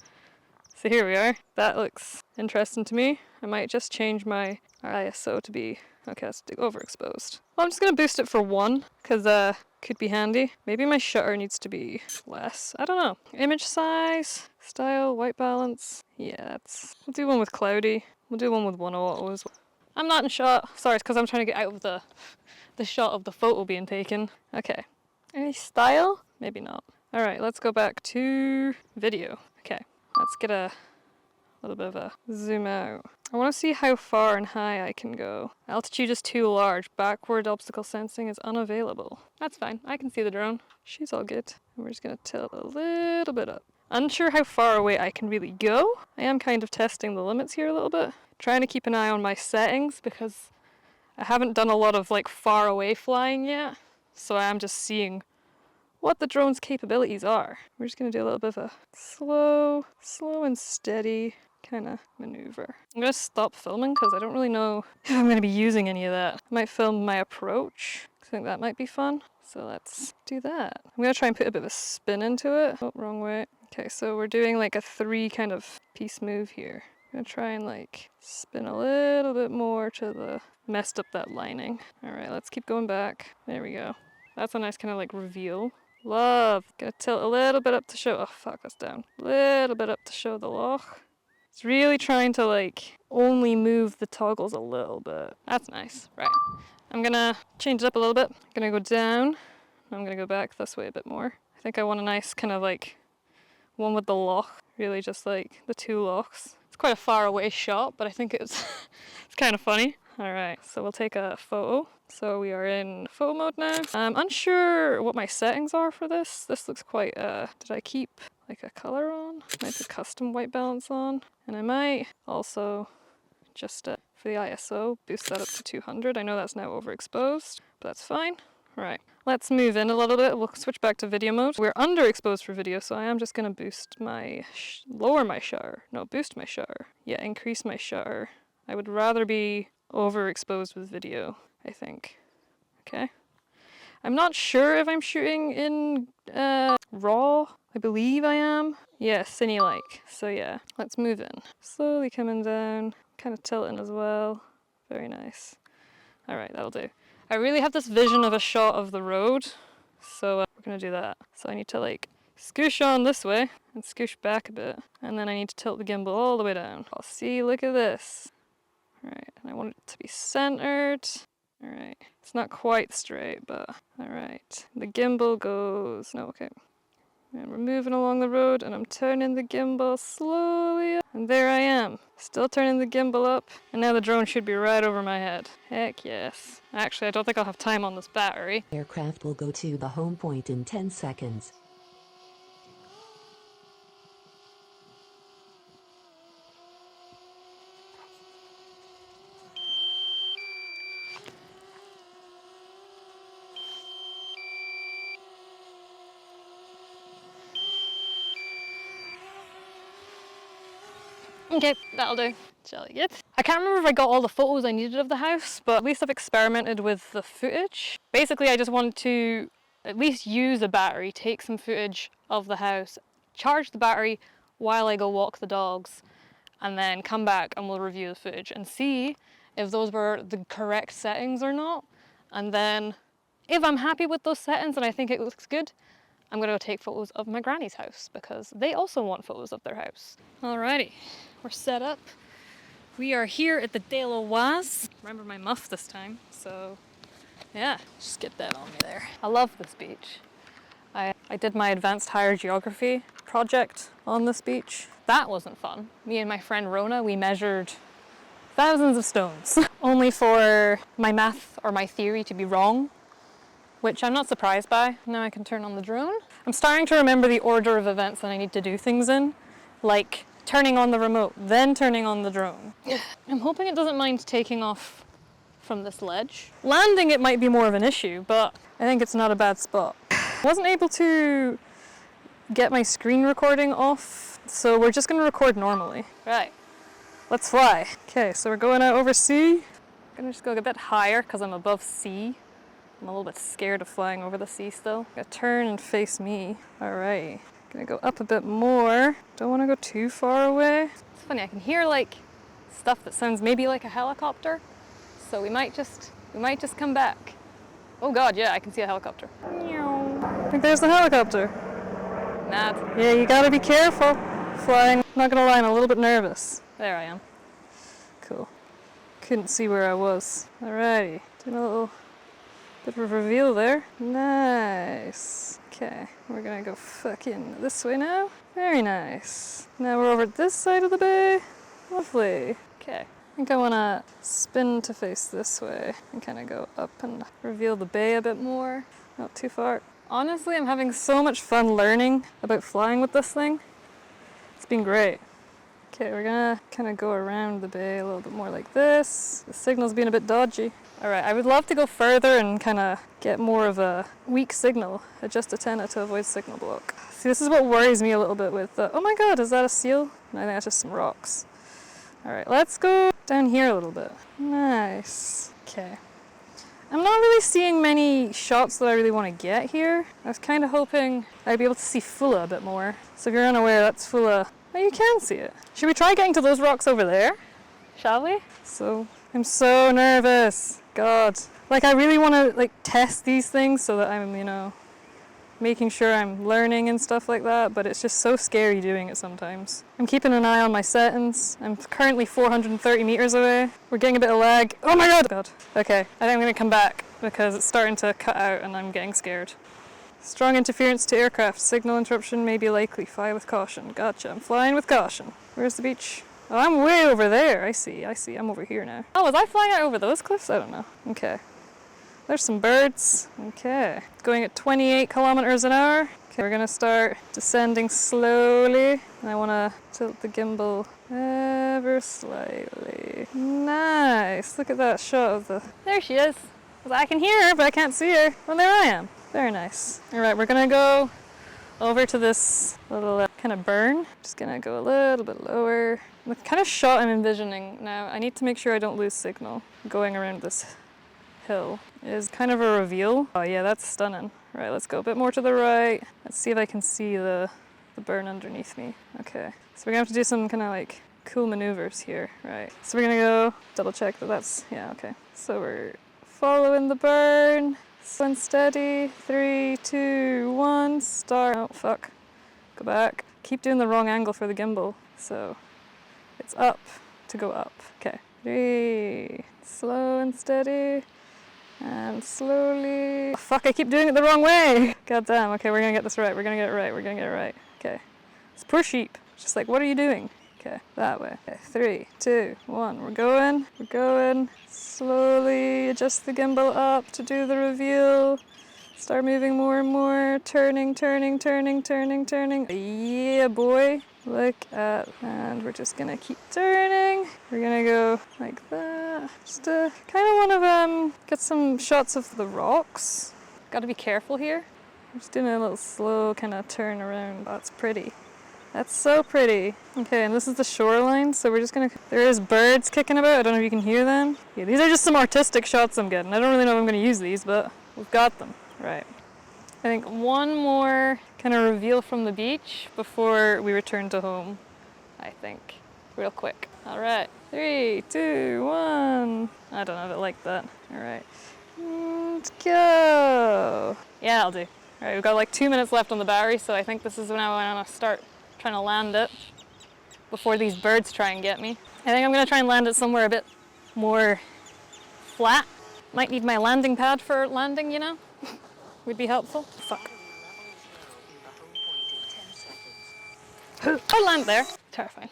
So here we are. That looks interesting to me. I might just change my ISO to be, okay, that's overexposed. Well, I'm just gonna boost it for 1, because could be handy. Maybe my shutter needs to be less. I don't know. Image size, style, white balance. Yeah, we'll do one with cloudy. We'll do one with 1 auto as well. I'm not in shot. Sorry, it's because I'm trying to get out of the shot of the photo being taken. Okay. Any style? Maybe not. All right, let's go back to video. Okay. Let's get a little bit of a zoom out. I want to see how far and high I can go. Altitude is too large. Backward obstacle sensing is unavailable. That's fine. I can see the drone. She's all good. And we're just going to tilt a little bit up. Unsure how far away I can really go. I am kind of testing the limits here a little bit. Trying to keep an eye on my settings because I haven't done a lot of like far away flying yet. So I am just seeing what the drone's capabilities are. We're just going to do a little bit of a slow and steady kind of maneuver. I'm going to stop filming because I don't really know if I'm going to be using any of that. I might film my approach. I think that might be fun. So let's do that. I'm going to try and put a bit of a spin into it. Oh, wrong way. Okay, so we're doing like a 3 kind of piece move here. I'm going to try and like spin a little bit more to the messed up that lining. All right, let's keep going back. There we go. That's a nice kind of like reveal. Love. Gonna tilt a little bit up to show, oh fuck, that's down. A little bit up to show the loch. It's really trying to like only move the toggles a little bit. That's nice. Right. I'm gonna change it up a little bit. I'm gonna go down. I'm gonna go back this way a bit more. I think I want a nice kind of like one with the loch. Really just like the 2 lochs. It's quite a far away shot, but I think it's it's kind of funny. Alright, so we'll take a photo. So we are in photo mode now. I'm unsure what my settings are for this. This looks quite, did I keep like a color on? I might put custom white balance on. And I might also just, for the ISO, boost that up to 200. I know that's now overexposed, but that's fine. Alright, Let's move in a little bit. We'll switch back to video mode. We're underexposed for video, so I am just gonna boost my, lower my shutter. No, boost my shutter. Yeah, increase my shutter. I would rather be overexposed with video, I think. Okay. I'm not sure if I'm shooting in RAW. I believe I am. Yeah, cine-like. So yeah, let's move in. Slowly coming down, kind of tilting as well. Very nice. All right, that'll do. I really have this vision of a shot of the road, so we're gonna do that. So I need to like scoosh on this way and scoosh back a bit, and then I need to tilt the gimbal all the way down. I'll see, look at this. All right, and I want it to be centered. All right, it's not quite straight, but all right. The gimbal goes, no, okay. And we're moving along the road and I'm turning the gimbal slowly up. And there I am, still turning the gimbal up. And now the drone should be right over my head. Heck yes. Actually, I don't think I'll have time on this battery. Aircraft will go to the home point in 10 seconds. Okay, that'll do. Jolly good. I can't remember if I got all the photos I needed of the house, but at least I've experimented with the footage. Basically, I just wanted to at least use a battery, take some footage of the house, charge the battery while I go walk the dogs, and then come back and we'll review the footage and see if those were the correct settings or not. And then if I'm happy with those settings and I think it looks good, I'm gonna go take photos of my granny's house because they also want photos of their house. Alrighty, we're set up. We are here at the De La Oise. Remember my muff this time, so yeah, just get that on me there. I love this beach. I did my advanced higher geography project on this beach. That wasn't fun. Me and my friend Rona, we measured thousands of stones, only for my math or my theory to be wrong, which I'm not surprised by. Now I can turn on the drone. I'm starting to remember the order of events that I need to do things in, like turning on the remote, then turning on the drone. I'm hoping it doesn't mind taking off from this ledge. Landing it might be more of an issue, but I think it's not a bad spot. I wasn't able to get my screen recording off, so we're just gonna record normally. Right, let's fly. Okay, so we're going out over sea. I'm gonna just go a bit higher because I'm above sea. I'm a little bit scared of flying over the sea still. Gotta turn and face me. All right, gonna go up a bit more. Don't wanna go too far away. It's funny, I can hear like stuff that sounds maybe like a helicopter. So we might just come back. Oh God, yeah, I can see a helicopter. I think there's the helicopter. Mad. Yeah, you gotta be careful flying. Not gonna lie, I'm a little bit nervous. There I am. Cool. Couldn't see where I was. Alrighty, doing a little bit of a reveal there. Nice. Okay, we're gonna go fucking this way now. Very nice. Now we're over this side of the bay. Lovely. Okay. I think I want to spin to face this way and kind of go up and reveal the bay a bit more. Not too far. Honestly, I'm having so much fun learning about flying with this thing. It's been great. Okay, we're gonna kind of go around the bay a little bit more like this. The signal's been a bit dodgy. All right, I would love to go further and kind of get more of a weak signal. Adjust antenna to avoid signal block. See, this is what worries me a little bit with oh my God, is that a seal? No, I think that's just some rocks. All right, let's go down here a little bit. Nice. Okay. I'm not really seeing many shots that I really want to get here. I was kind of hoping I'd be able to see Fulla a bit more. So if you're unaware, that's Fulla. Oh, you can see it. Should we try getting to those rocks over there? Shall we? So, I'm so nervous. God. Like, I really want to, like, test these things so that I'm, you know, making sure I'm learning and stuff like that, but it's just so scary doing it sometimes. I'm keeping an eye on my settings. I'm currently 430 meters away. We're getting a bit of lag. Oh my God! Okay, I think I'm gonna come back because it's starting to cut out and I'm getting scared. Strong interference to aircraft. Signal interruption may be likely. Fly with caution. Gotcha, I'm flying with caution. Where's the beach? Oh, I'm way over there. I see. I'm over here now. Oh, was I flying out over those cliffs? I don't know. Okay. There's some birds. Okay. Going at 28 kilometers an hour. Okay, we're gonna start descending slowly. And I wanna tilt the gimbal ever slightly. Nice. Look at that shot of the... There she is. 'Cause I can hear her, but I can't see her. Well, there I am. Very nice. Alright, we're gonna go over to this little kind of burn. Just gonna go a little bit lower. The kind of shot I'm envisioning now, I need to make sure I don't lose signal going around this hill, is kind of a reveal. Oh yeah, that's stunning. Right, let's go a bit more to the right. Let's see if I can see the burn underneath me. Okay, so we're gonna have to do some kind of like cool maneuvers here. Right, so we're gonna go double check that that's, yeah, okay. So we're following the burn. Slow and steady. 3, 2, 1, start. Oh, fuck. Go back. Keep doing the wrong angle for the gimbal. So it's up to go up. Okay. 3. Slow and steady. And slowly. Oh, fuck, I keep doing it the wrong way. God damn. Okay, we're gonna get this right. We're gonna get it right. We're gonna get it right. Okay. It's poor sheep. Just like, what are you doing? Okay, that way. Okay, 3, 2, 1. We're going. We're going. Slowly adjust the gimbal up to do the reveal. Start moving more and more. Turning, turning, turning, turning, turning. Yeah, boy. Look at, and we're just gonna keep turning. We're gonna go like that. Just kind of want to get some shots of the rocks. Gotta be careful here. I'm just doing a little slow kind of turn around. That's pretty. That's so pretty. Okay, and this is the shoreline, so we're just gonna... There is birds kicking about, I don't know if you can hear them. Yeah, these are just some artistic shots I'm getting. I don't really know if I'm gonna use these, but we've got them. Right. I think one more kind of reveal from the beach before we return to home, I think. Real quick. Alright. 3, 2, 1. I don't know if I like that. Alright. And go! Yeah, that'll do. Alright, we've got like 2 minutes left on the battery, so I think this is when I want to start trying to land it before these birds try and get me. I think I'm going to try and land it somewhere a bit more flat. Might need my landing pad for landing, you know? Would be helpful. Fuck. I'll land there. Terrifying.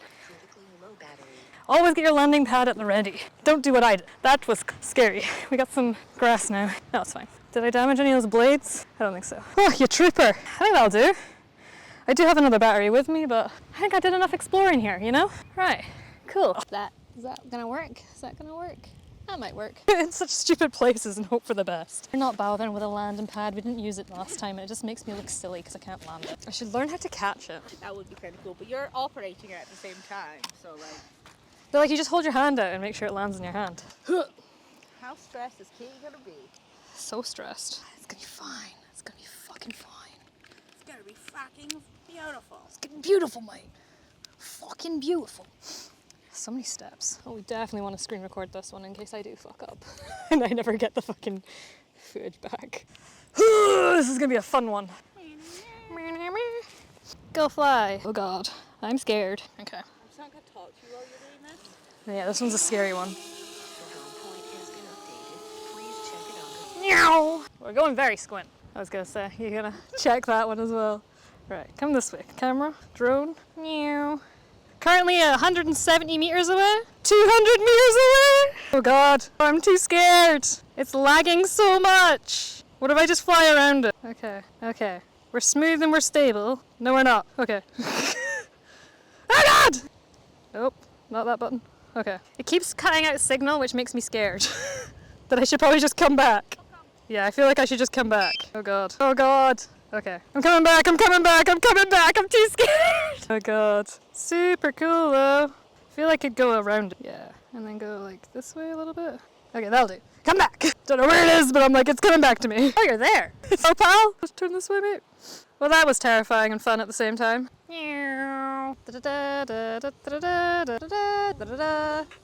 Always get your landing pad at the ready. Don't do what I did. That was scary. We got some grass now. No, it's fine. Did I damage any of those blades? I don't think so. Oh, you trooper. I think that'll do. I do have another battery with me, but I think I did enough exploring here, you know? Right, cool. Is that gonna work? Is that gonna work? That might work. In such stupid places and hope for the best. We're not bothering with a landing pad. We didn't use it last time and it just makes me look silly because I can't land it. I should learn how to catch it. That would be kind of cool, but you're operating it at the same time, so like... But like you just hold your hand out and make sure it lands in your hand. How stressed is Katie gonna be? So stressed. It's gonna be fine. It's gonna be fucking fine. It's gonna be fucking beautiful. It's getting beautiful, mate. Fucking beautiful. So many steps. Oh, we definitely want to screen record this one in case I do fuck up. And I never get the fucking footage back. This is gonna be a fun one. Go fly. Oh god, I'm scared. Okay. I'm just not gonna talk to you while you're doing this. Yeah, this one's a scary one. The home point has been updated. Please check it on. Meow. We're going very squint. I was gonna say, you're gonna check that one as well. Right, come this way. Camera, drone. Meow. Currently 170 meters away. 200 meters away. Oh god, I'm too scared. It's lagging so much. What if I just fly around it? Okay, okay. We're smooth and we're stable. No, we're not. Okay. Oh god! Nope, not that button. Okay. It keeps cutting out signal, which makes me scared. That I should probably just come back. Yeah, I feel like I should just come back. Oh god. Oh god. Okay. I'm coming back, I'm coming back, I'm coming back, I'm too scared! Oh god. Super cool though. I feel like I could go around it. Yeah. And then go like this way a little bit. Okay, that'll do. Come back! Don't know where it is, but I'm like, it's coming back to me. Oh, you're there! Oh, pal! Let's turn this way, mate. Well, that was terrifying and fun at the same time.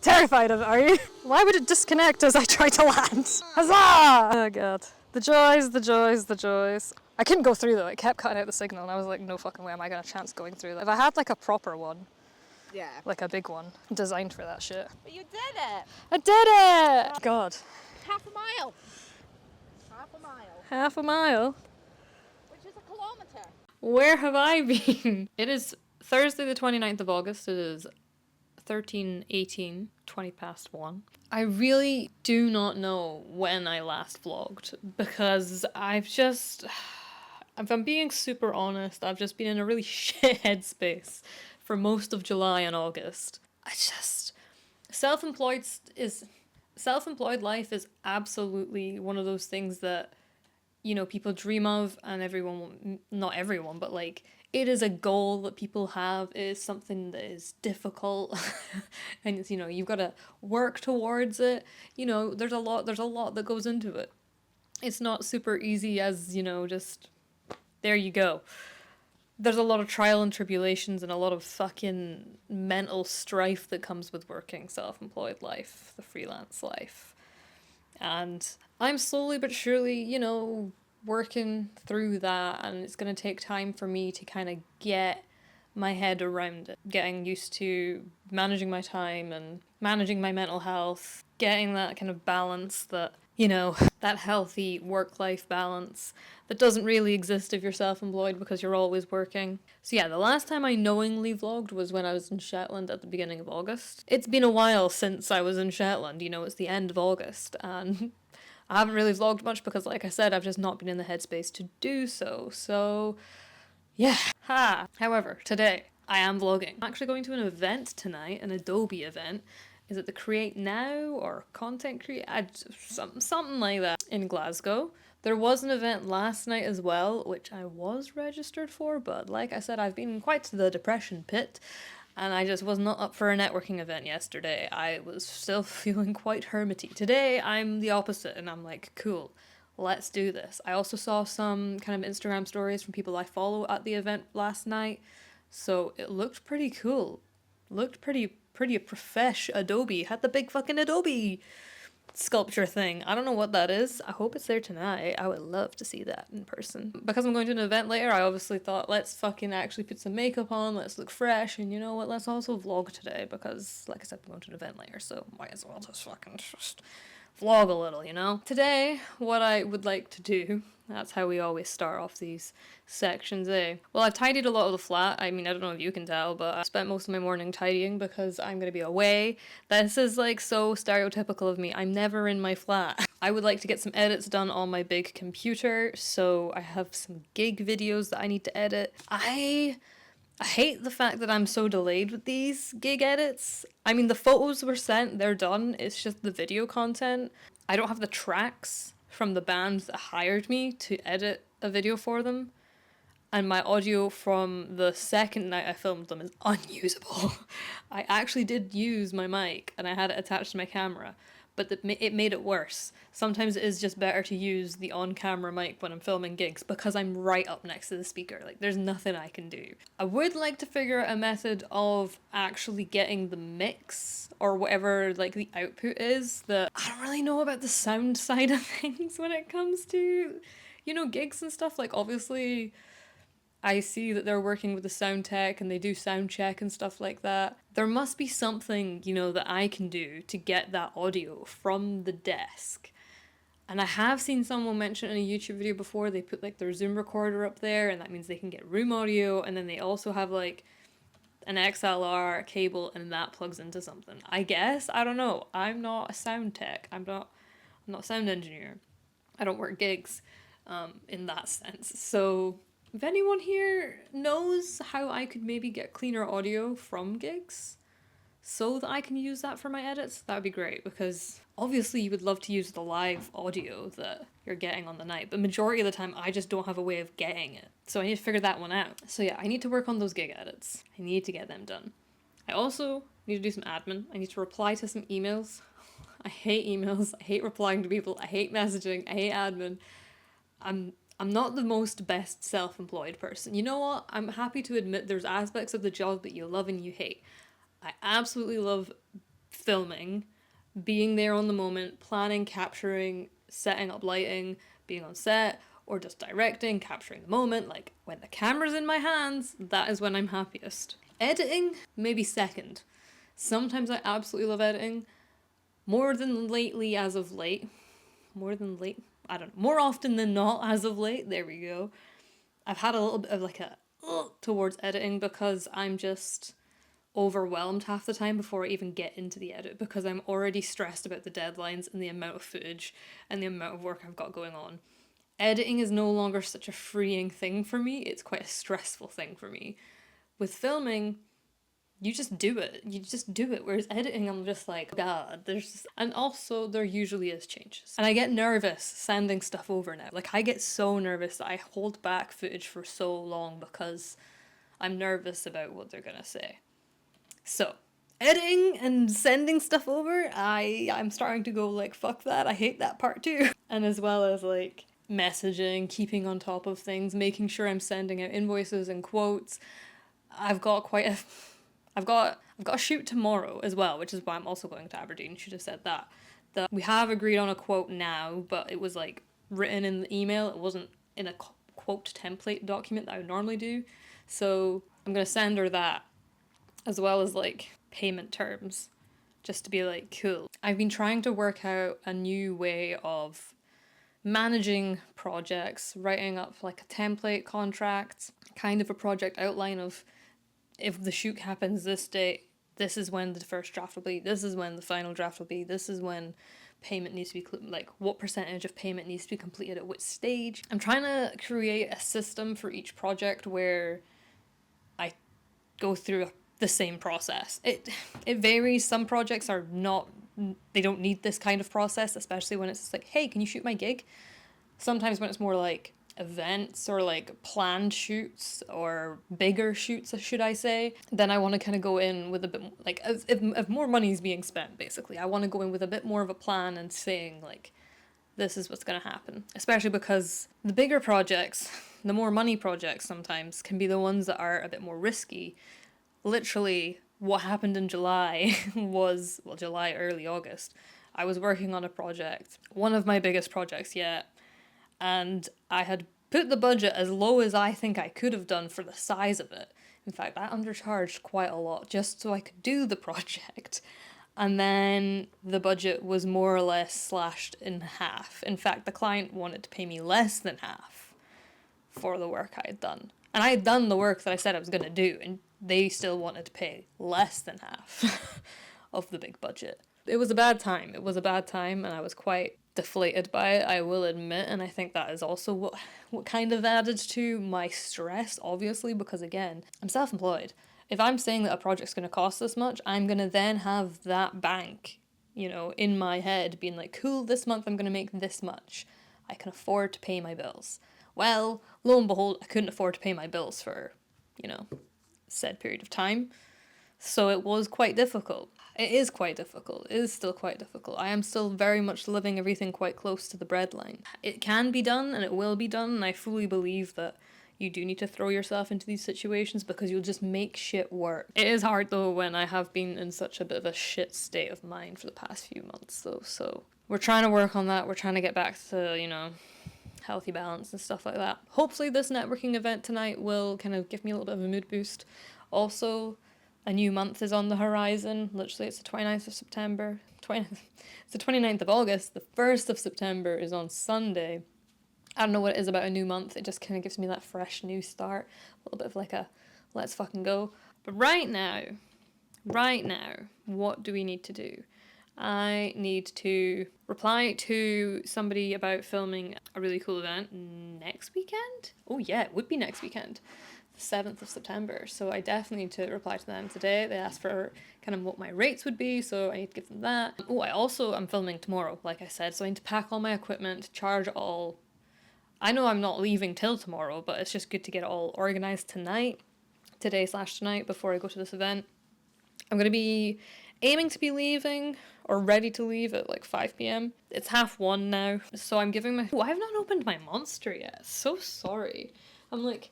Terrified of it, are you? Why would it disconnect as I try to land? Huzzah! Oh god. The joys, the joys, the joys. I couldn't go through though, it kept cutting out the signal and I was like, no fucking way am I gonna chance going through that. If I had like a proper one, Yeah. like a big one, designed for that shit. But you did it! I did it! God. Half a mile! Half a mile. Half a mile? Which is a kilometre. Where have I been? It is Thursday the 29th of August. It is 13:18, 20 past 1. I really do not know when I last vlogged because if I'm being super honest, I've just been in a really shit headspace for most of July and August. Self-employed is Self-employed life is absolutely one of those things that, you know, people dream of, and everyone, not everyone, but like, it is a goal that people have. It is something that is difficult and it's, you know, you've got to work towards it. You know, there's a lot that goes into it. It's not super easy as, you know, just there you go. There's a lot of trial and tribulations and a lot of fucking mental strife that comes with working self-employed life, the freelance life. And I'm slowly but surely, you know, working through that, and it's going to take time for me to kind of get my head around it, getting used to managing my time and managing my mental health, getting that kind of balance that, you know, that healthy work-life balance that doesn't really exist if you're self-employed because you're always working. So yeah, the last time I knowingly vlogged was when I was in Shetland at the beginning of August. It's been a while since I was in Shetland, you know, it's the end of August, and I haven't really vlogged much because, like I said, I've just not been in the headspace to do so. So yeah. Ha! However, today I am vlogging. I'm actually going to an event tonight, an Adobe event. Is it the Create Now or Content Create? Something like that in Glasgow. There was an event last night as well, which I was registered for, but like I said, I've been quite to the depression pit, and I just was not up for a networking event yesterday. I was still feeling quite hermity. Today, I'm the opposite, and I'm like, cool. Let's do this. I also saw some kind of Instagram stories from people I follow at the event last night, so it looked pretty cool. Looked pretty profesh. Adobe had the big fucking Adobe sculpture thing. I don't know what that is. I hope it's there tonight. I would love to see that in person. Because I'm going to an event later, I obviously thought, let's fucking actually put some makeup on, let's look fresh, and you know what, let's also vlog today because, like I said, I'm going to an event later, so might as well just fucking just vlog a little, you know? Today, what I would like to do, that's how we always start off these sections, eh? Well, I've tidied a lot of the flat. I mean, I don't know if you can tell, but I spent most of my morning tidying because I'm gonna be away. This is like so stereotypical of me. I'm never in my flat. I would like to get some edits done on my big computer, so I have some gig videos that I need to edit. I hate the fact that I'm so delayed with these gig edits. I mean, the photos were sent, they're done, it's just the video content. I don't have the tracks from the band that hired me to edit a video for them, and my audio from the second night I filmed them is unusable. I actually did use my mic and I had it attached to my camera, but it made it worse. Sometimes it is just better to use the on-camera mic when I'm filming gigs because I'm right up next to the speaker. Like, there's nothing I can do. I would like to figure out a method of actually getting the mix or whatever, like, the output is. That I don't really know about the sound side of things when it comes to, you know, gigs and stuff. Like, obviously I see that they're working with the sound tech and they do sound check and stuff like that. There must be something, you know, that I can do to get that audio from the desk. And I have seen someone mention in a YouTube video before, they put like their Zoom recorder up there and that means they can get room audio, and then they also have like an XLR cable and that plugs into something. I guess, I don't know. I'm not a sound tech. I'm not a sound engineer. I don't work gigs in that sense. So if anyone here knows how I could maybe get cleaner audio from gigs so that I can use that for my edits, that would be great, because obviously you would love to use the live audio that you're getting on the night, but majority of the time I just don't have a way of getting it. So I need to figure that one out. So yeah, I need to work on those gig edits. I need to get them done. I also need to do some admin. I need to reply to some emails. I hate emails. I hate replying to people. I hate messaging. I hate admin. I'm not the most best self-employed person. You know what? I'm happy to admit there's aspects of the job that you love and you hate. I absolutely love filming, being there on the moment, planning, capturing, setting up lighting, being on set, or just directing, capturing the moment. Like, when the camera's in my hands, that is when I'm happiest. Editing, maybe second. Sometimes I absolutely love editing. More than lately as of late. I don't know, more often than not as of late, there we go. I've had a little bit of like a towards editing because I'm just overwhelmed half the time before I even get into the edit, because I'm already stressed about the deadlines and the amount of footage and the amount of work I've got going on. Editing is no longer such a freeing thing for me, it's quite a stressful thing for me. With filming, you just do it. You just do it. Whereas editing, I'm just like, God, and also there usually is changes. And I get nervous sending stuff over now. Like, I get so nervous that I hold back footage for so long because I'm nervous about what they're gonna say. So, editing and sending stuff over, I'm starting to go like, fuck that, I hate that part too. And as well as like messaging, keeping on top of things, making sure I'm sending out invoices and quotes. I've got a shoot tomorrow as well, which is why I'm also going to Aberdeen. Should have said that. We have agreed on a quote now, but it was like written in the email. It wasn't in a quote template document that I would normally do. So I'm gonna send her that, as well as like payment terms, just to be like, cool. I've been trying to work out a new way of managing projects, writing up like a template contract, kind of a project outline of, if the shoot happens this date, this is when the first draft will be, this is when the final draft will be, this is when payment needs to be, like what percentage of payment needs to be completed at which stage. I'm trying to create a system for each project where I go through the same process. It varies. Some projects are not, they don't need this kind of process, especially when it's like, hey, can you shoot my gig? Sometimes when it's more like events or like planned shoots or bigger shoots, should I say, then I want to kind of go in with a bit like, if more money is being spent, basically I want to go in with a bit more of a plan and saying like, this is what's going to happen. Especially because the bigger projects, the more money projects sometimes can be the ones that are a bit more risky. Literally what happened in July was, well, July, early August, I was working on a project, one of my biggest projects yet, and I had put the budget as low as I think I could have done for the size of it. In fact, I undercharged quite a lot just so I could do the project. And then the budget was more or less slashed in half. In fact, the client wanted to pay me less than half for the work I had done. And I had done the work that I said I was going to do, and they still wanted to pay less than half of the big budget. It was a bad time. It was a bad time, and I was quite deflated by it, I will admit, and I think that is also what kind of added to my stress, obviously, because again, I'm self-employed. If I'm saying that a project's going to cost this much, I'm going to then have that bank, you know, in my head being like, cool, this month I'm going to make this much. I can afford to pay my bills. Well, lo and behold, I couldn't afford to pay my bills for, you know, said period of time. So it was quite difficult. It is quite difficult. It is still quite difficult. I am still very much living everything quite close to the breadline. It can be done and it will be done, and I fully believe that you do need to throw yourself into these situations because you'll just make shit work. It is hard though when I have been in such a bit of a shit state of mind for the past few months though, so we're trying to work on that. We're trying to get back to, you know, healthy balance and stuff like that. Hopefully this networking event tonight will kind of give me a little bit of a mood boost. Also, a new month is on the horizon. Literally, it's the 29th of September. It's the 29th of August. The 1st of September is on Sunday. I don't know what it is about a new month. It just kind of gives me that fresh new start. A little bit of like a let's fucking go. But right now, what do we need to do? I need to reply to somebody about filming a really cool event next weekend. Oh yeah, it would be next weekend. 7th of September, so I definitely need to reply to them today. They asked for kind of what my rates would be, so I need to give them that. Oh, I'm filming tomorrow, like I said, so I need to pack all my equipment, charge it all. I know I'm not leaving till tomorrow, but it's just good to get it all organised tonight, today/tonight, before I go to this event. I'm going to be aiming to be leaving, or ready to leave at like 5 p.m. It's 1:30 now, so I'm giving my... Oh, I have not opened my Monster yet, so sorry. I'm like...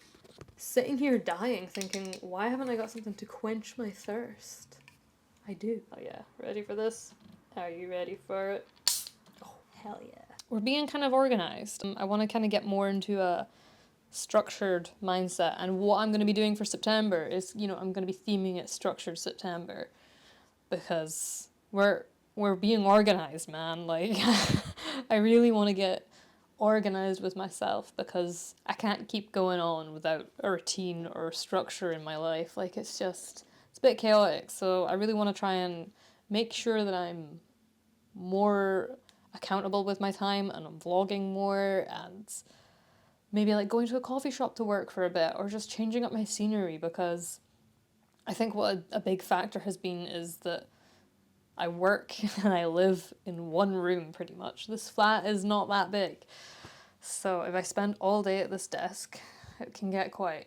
sitting here dying thinking, why haven't I got something to quench my thirst? I do. Oh yeah, ready for this? Are you ready for it? Oh, hell yeah. We're being kind of organised. I want to kind of get more into a structured mindset, and what I'm going to be doing for September is, you know, I'm going to be theming it Structured September, because we're being organised, man. Like, I really want to get organised with myself because I can't keep going on without a routine or a structure in my life. Like, it's a bit chaotic, so I really want to try and make sure that I'm more accountable with my time and I'm vlogging more, and maybe like going to a coffee shop to work for a bit, or just changing up my scenery, because I think what a big factor has been is that I work and I live in one room pretty much. This flat is not that big. So if I spend all day at this desk, it can get quite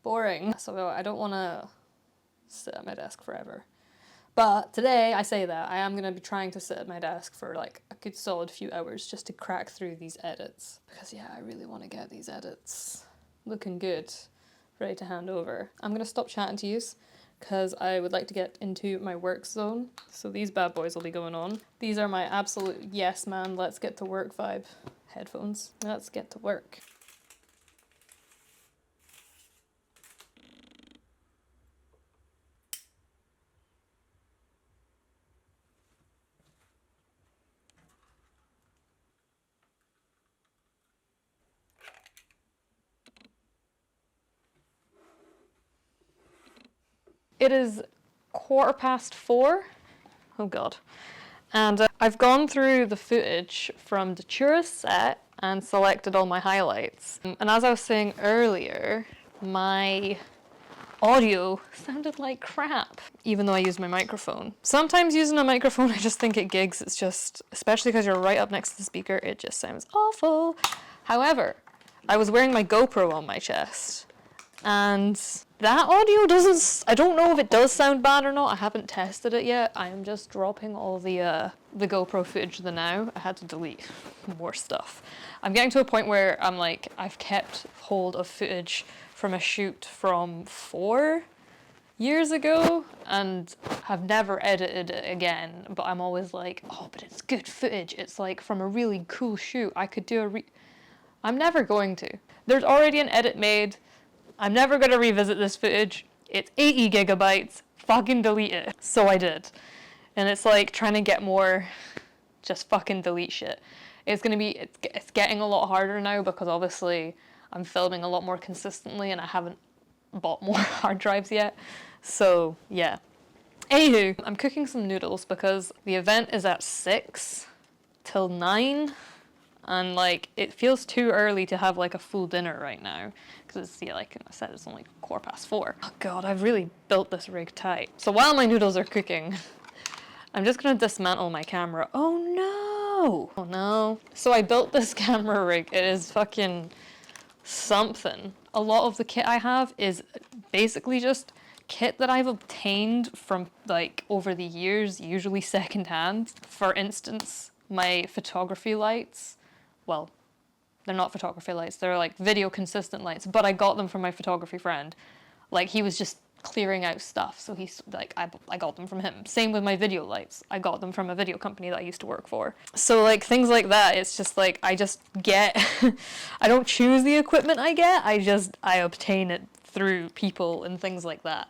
boring. So I don't want to sit at my desk forever. But today, I say that, I am going to be trying to sit at my desk for like a good solid few hours just to crack through these edits. Because yeah, I really want to get these edits looking good, ready to hand over. I'm going to stop chatting to yous because I would like to get into my work zone. So these bad boys will be going on. These are my absolute yes man, let's get to work vibe headphones. Let's get to work. It is 4:15. Oh god. And I've gone through the footage from the tourist set and selected all my highlights. And as I was saying earlier, my audio sounded like crap, even though I used my microphone. Sometimes using a microphone, I just think it gigs. It's just, especially because you're right up next to the speaker, it just sounds awful. However, I was wearing my GoPro on my chest, and that audio doesn't, I don't know if it does sound bad or not. I haven't tested it yet. I am just dropping all the GoPro footage the now. I had to delete more stuff. I'm getting to a point where I'm like, I've kept hold of footage from a shoot from 4 years ago and have never edited it again, but I'm always like, oh, but it's good footage. It's like from a really cool shoot. I could do I'm never going to. There's already an edit made. I'm never going to revisit this footage. It's 80 gigabytes. Fucking delete it. So I did. And it's like trying to get more, just fucking delete shit. It's getting a lot harder now because obviously I'm filming a lot more consistently and I haven't bought more hard drives yet. So yeah. Anywho, I'm cooking some noodles because the event is at 6 till 9. And like, it feels too early to have like a full dinner right now. Because it's, yeah, like I said, it's only 4:15. Oh god, I've really built this rig tight. So while my noodles are cooking, I'm just gonna dismantle my camera. Oh no! Oh no. So I built this camera rig. It is fucking something. A lot of the kit I have is basically just kit that I've obtained from like over the years, usually secondhand. For instance, my photography lights. Well, they're not photography lights, they're like video consistent lights, but I got them from my photography friend. Like, he was just clearing out stuff, so he's like, I got them from him. Same with my video lights. I got them from a video company that I used to work for. So like, things like that, it's just like, I just get, I don't choose the equipment I get, I obtain it through people and things like that.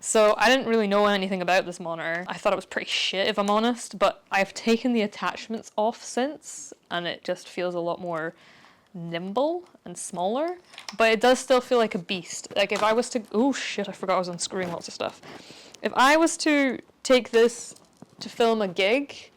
So I didn't really know anything about this monitor. I thought it was pretty shit, if I'm honest, but I've taken the attachments off since, and it just feels a lot more nimble and smaller, but it does still feel like a beast. Like if I was to, oh shit, I forgot I was unscrewing lots of stuff. If I was to take this to film a gig,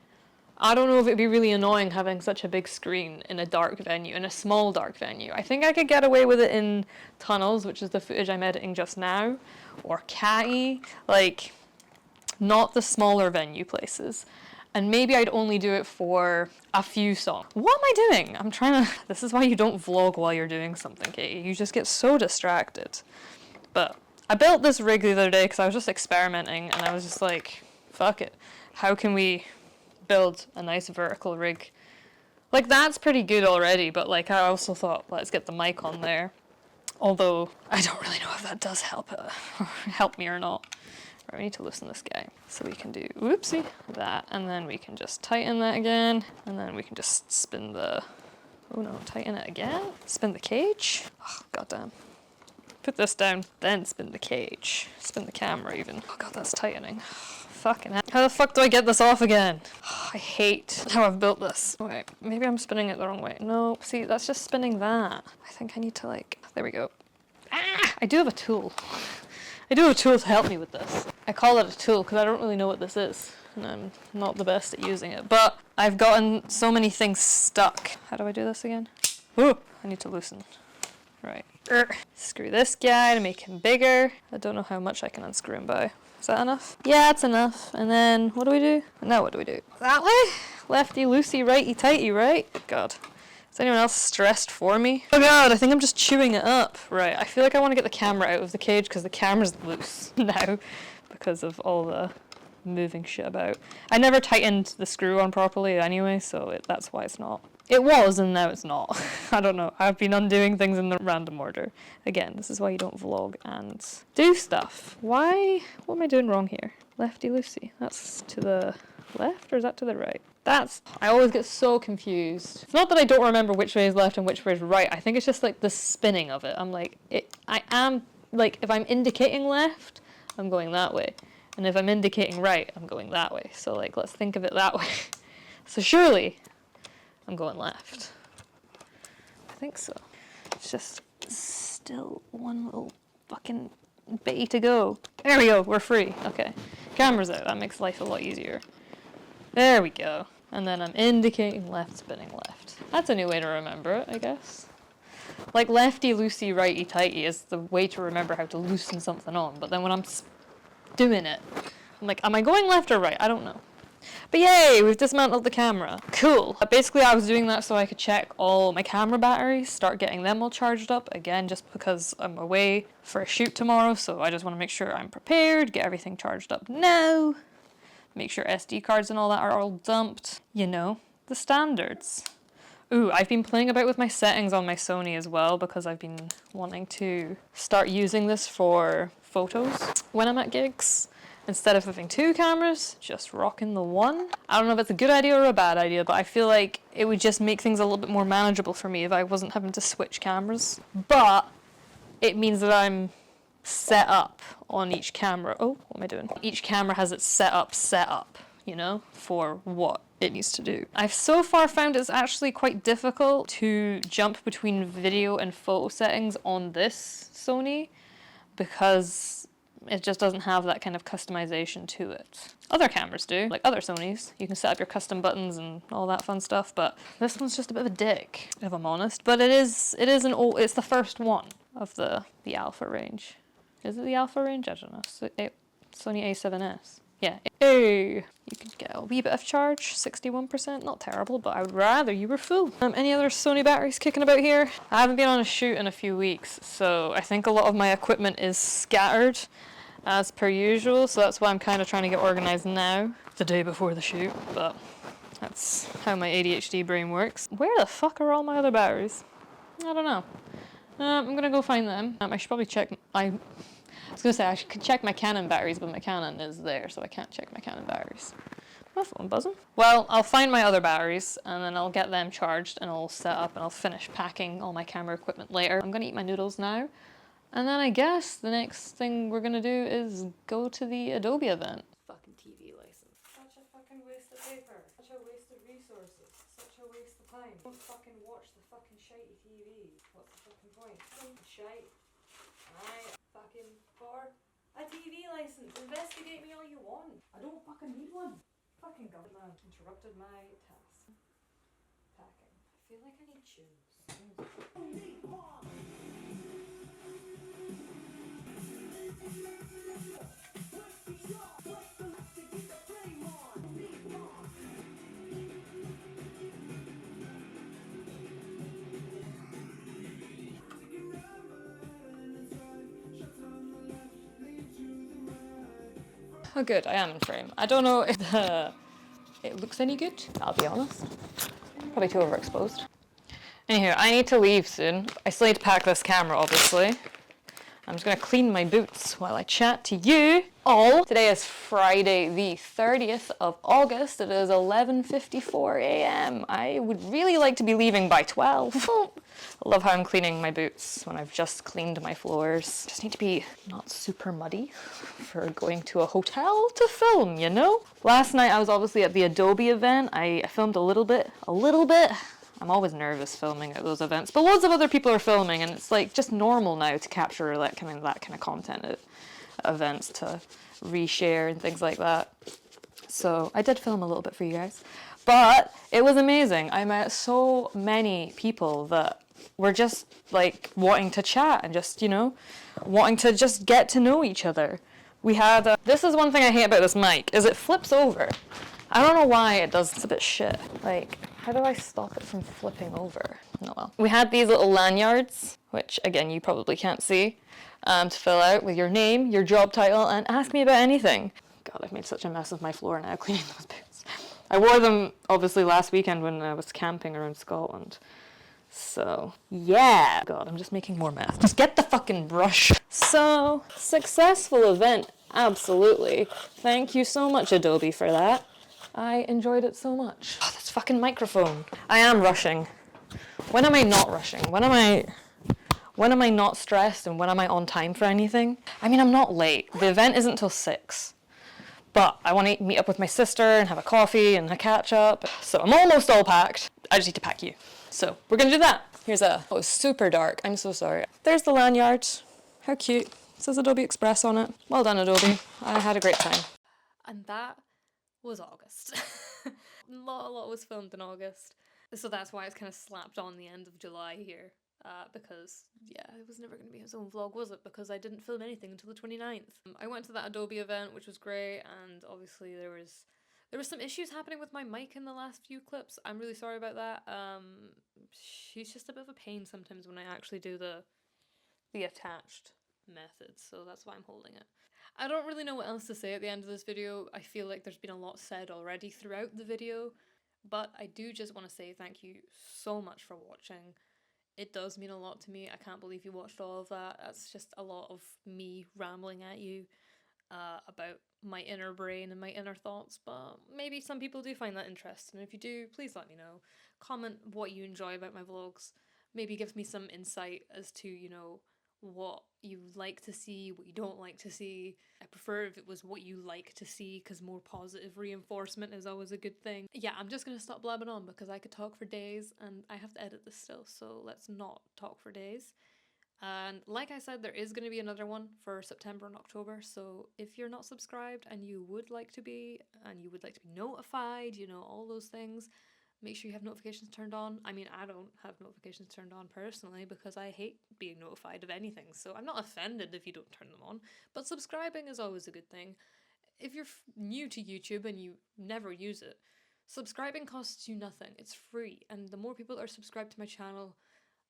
I don't know if it'd be really annoying having such a big screen in a dark venue, in a small dark venue. I think I could get away with it in tunnels, which is the footage I'm editing just now, or catty, like not the smaller venue places. And maybe I'd only do it for a few songs. What am I doing? I'm trying to, this is why you don't vlog while you're doing something, Katie. You just get so distracted. But I built this rig the other day because I was just experimenting and I was just like, fuck it. How can we build a nice vertical rig? Like, that's pretty good already, but like I also thought, let's get the mic on there. Although I don't really know if that does help me or not. Right, we need to loosen this guy. So we can do, whoopsie, that, and then we can just tighten that again, and then we can just spin the, oh no, tighten it again? Spin the cage? Oh, goddamn. Put this down, then spin the cage. Spin the camera even. Oh god, that's tightening. Fucking hell. How the fuck do I get this off again? Oh, I hate how I've built this. Okay, maybe I'm spinning it the wrong way. No, see, that's just spinning that. I think I need to like, there we go. Ah! I do have a tool. I do have a tool to help me with this. I call it a tool because I don't really know what this is, and I'm not the best at using it, but I've gotten so many things stuck. How do I do this again? Ooh, I need to loosen. Right. Screw this guy to make him bigger. I don't know how much I can unscrew him by. Is that enough? Yeah, it's enough. And then, what do we do? Now what do we do? That way? Lefty loosey, righty tighty, right? God. Is anyone else stressed for me? Oh god, I think I'm just chewing it up. Right, I feel like I want to get the camera out of the cage because the camera's loose now because of all the moving shit about. I never tightened the screw on properly anyway, so that's why it's not. It was, and now it's not. I don't know. I've been undoing things in the random order. Again, this is why you don't vlog and do stuff. Why? What am I doing wrong here? Lefty loosey. That's to the left, or is that to the right? I always get so confused. It's not that I don't remember which way is left and which way is right. I think it's just like the spinning of it. I'm like, I am, like, if I'm indicating left, I'm going that way. And if I'm indicating right, I'm going that way. So, like, let's think of it that way. So surely I'm going left. I think so. It's just still one little fucking bitty to go. There we go, we're free. Okay. Camera's out, that makes life a lot easier. There we go. And then I'm indicating left, spinning left. That's a new way to remember it, I guess. Like lefty, loosey, righty, tighty is the way to remember how to loosen something on. But then when I'm doing it, I'm like, am I going left or right? I don't know. But yay, we've dismantled the camera. Cool. Basically, I was doing that so I could check all my camera batteries, start getting them all charged up. Again, just because I'm away for a shoot tomorrow, so I just want to make sure I'm prepared, get everything charged up now. Make sure SD cards and all that are all dumped. You know, the standards. Ooh, I've been playing about with my settings on my Sony as well because I've been wanting to start using this for photos when I'm at gigs. Instead of having two cameras, just rocking the one. I don't know if it's a good idea or a bad idea, but I feel like it would just make things a little bit more manageable for me if I wasn't having to switch cameras. But it means that I'm set up on each camera. Oh, what am I doing? Each camera has its set up, you know, for what it needs to do. I've so far found it's actually quite difficult to jump between video and photo settings on this Sony because it just doesn't have that kind of customization to it. Other cameras do, like other Sonys. You can set up your custom buttons and all that fun stuff, but this one's just a bit of a dick, if I'm honest. But it's the first one of the alpha range. Is it the alpha range? I don't know. Sony A7S. Yeah. Hey, you can get a wee bit of charge, 61%. Not terrible, but I would rather you were full. Any other Sony batteries kicking about here? I haven't been on a shoot in a few weeks, so I think a lot of my equipment is scattered as per usual, so that's why I'm kind of trying to get organized now, the day before the shoot, but that's how my ADHD brain works. Where the fuck are all my other batteries? I don't know. I'm gonna go find them. I should probably check. I was gonna say I could check my Canon batteries, but my Canon is there, so I can't check my Canon batteries. My phone buzzing. Well, I'll find my other batteries, and then I'll get them charged, and I'll set up, and I'll finish packing all my camera equipment later. I'm gonna eat my noodles now, and then I guess the next thing we're gonna do is go to the Adobe event. Fucking TV license. Such a fucking waste of paper. Such a waste of resources. Such a waste of time. Don't fucking watch the fucking shitey TV. What's the fucking point? Shite. Alright. Fucking for a TV license. Investigate me all you want. I don't fucking need one. Fucking government interrupted my task. Packing. I feel like I need shoes. Oh good, I am in frame. I don't know if it looks any good, I'll be honest. Probably too overexposed. Anyhow, I need to leave soon. I still need to pack this camera, obviously. I'm just gonna clean my boots while I chat to you all. Today is Friday the 30th of August. It is 11:54 a.m. I would really like to be leaving by 12. I love how I'm cleaning my boots when I've just cleaned my floors. Just need to be not super muddy for going to a hotel to film, you know? Last night I was obviously at the Adobe event. I filmed a little bit. I'm always nervous filming at those events, but loads of other people are filming, and it's like just normal now to capture that kind of content at events, to reshare and things like that. So I did film a little bit for you guys, but it was amazing. I met so many people that we're just like wanting to chat and just, you know, wanting to just get to know each other. We had, this is one thing I hate about this mic, is it flips over. I don't know why it does, it's a bit shit. Like, how do I stop it from flipping over? Oh well. We had these little lanyards, which again, you probably can't see, to fill out with your name, your job title, and ask me about anything. God, I've made such a mess of my floor now cleaning those boots. I wore them, obviously, last weekend when I was camping around Scotland. So, yeah. God, I'm just making more mess. Just get the fucking brush. So, successful event. Absolutely. Thank you so much, Adobe, for that. I enjoyed it so much. Oh, this fucking microphone. I am rushing. When am I not rushing? When am I not stressed, and when am I on time for anything? I mean, I'm not late. The event isn't till 6. But I want to meet up with my sister and have a coffee and a catch up. So I'm almost all packed. I just need to pack you. So we're gonna do that. Here's a, oh, it's super dark. I'm so sorry. There's the lanyard. How cute. It says Adobe Express on it. Well done, Adobe. I had a great time. And that was August. a lot was filmed in August. So that's why it's kind of slapped on the end of July here. Because, yeah, it was never going to be his own vlog, was it? Because I didn't film anything until the 29th. I went to that Adobe event, which was great, and obviously there was some issues happening with my mic in the last few clips. I'm really sorry about that. She's just a bit of a pain sometimes when I actually do the attached method, so that's why I'm holding it. I don't really know what else to say at the end of this video. I feel like there's been a lot said already throughout the video, but I do just want to say thank you so much for watching. It does mean a lot to me. I can't believe you watched all of that. That's just a lot of me rambling at you about my inner brain and my inner thoughts, but maybe some people do find that interesting. If you do, please let me know. Comment what you enjoy about my vlogs. Maybe give me some insight as to, you know, what you like to see, what you don't like to see. I prefer if it was what you like to see, because more positive reinforcement is always a good thing. Yeah, I'm just gonna stop blabbing on because I could talk for days and I have to edit this still, so let's not talk for days. And like I said, there is going to be another one for September and October, so if you're not subscribed and you would like to be, and you would like to be notified, you know, all those things, make sure you have notifications turned on. I mean, I don't have notifications turned on personally because I hate being notified of anything, so I'm not offended if you don't turn them on, but subscribing is always a good thing. If you're new to YouTube and you never use it, subscribing costs you nothing. It's free, and the more people are subscribed to my channel,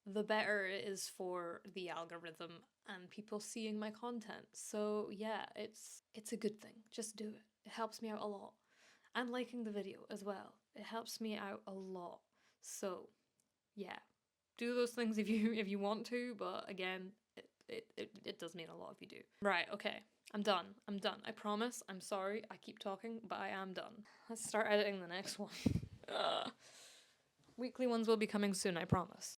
the better it is for the algorithm and people seeing my content. So yeah, it's a good thing. Just do it. It helps me out a lot. And liking the video as well. It helps me out a lot. So yeah, do those things if you want to, but again, it does mean a lot if you do. Right, okay. I'm done. I promise. I'm sorry. I keep talking, but I am done. Let's start editing the next one. Weekly ones will be coming soon, I promise.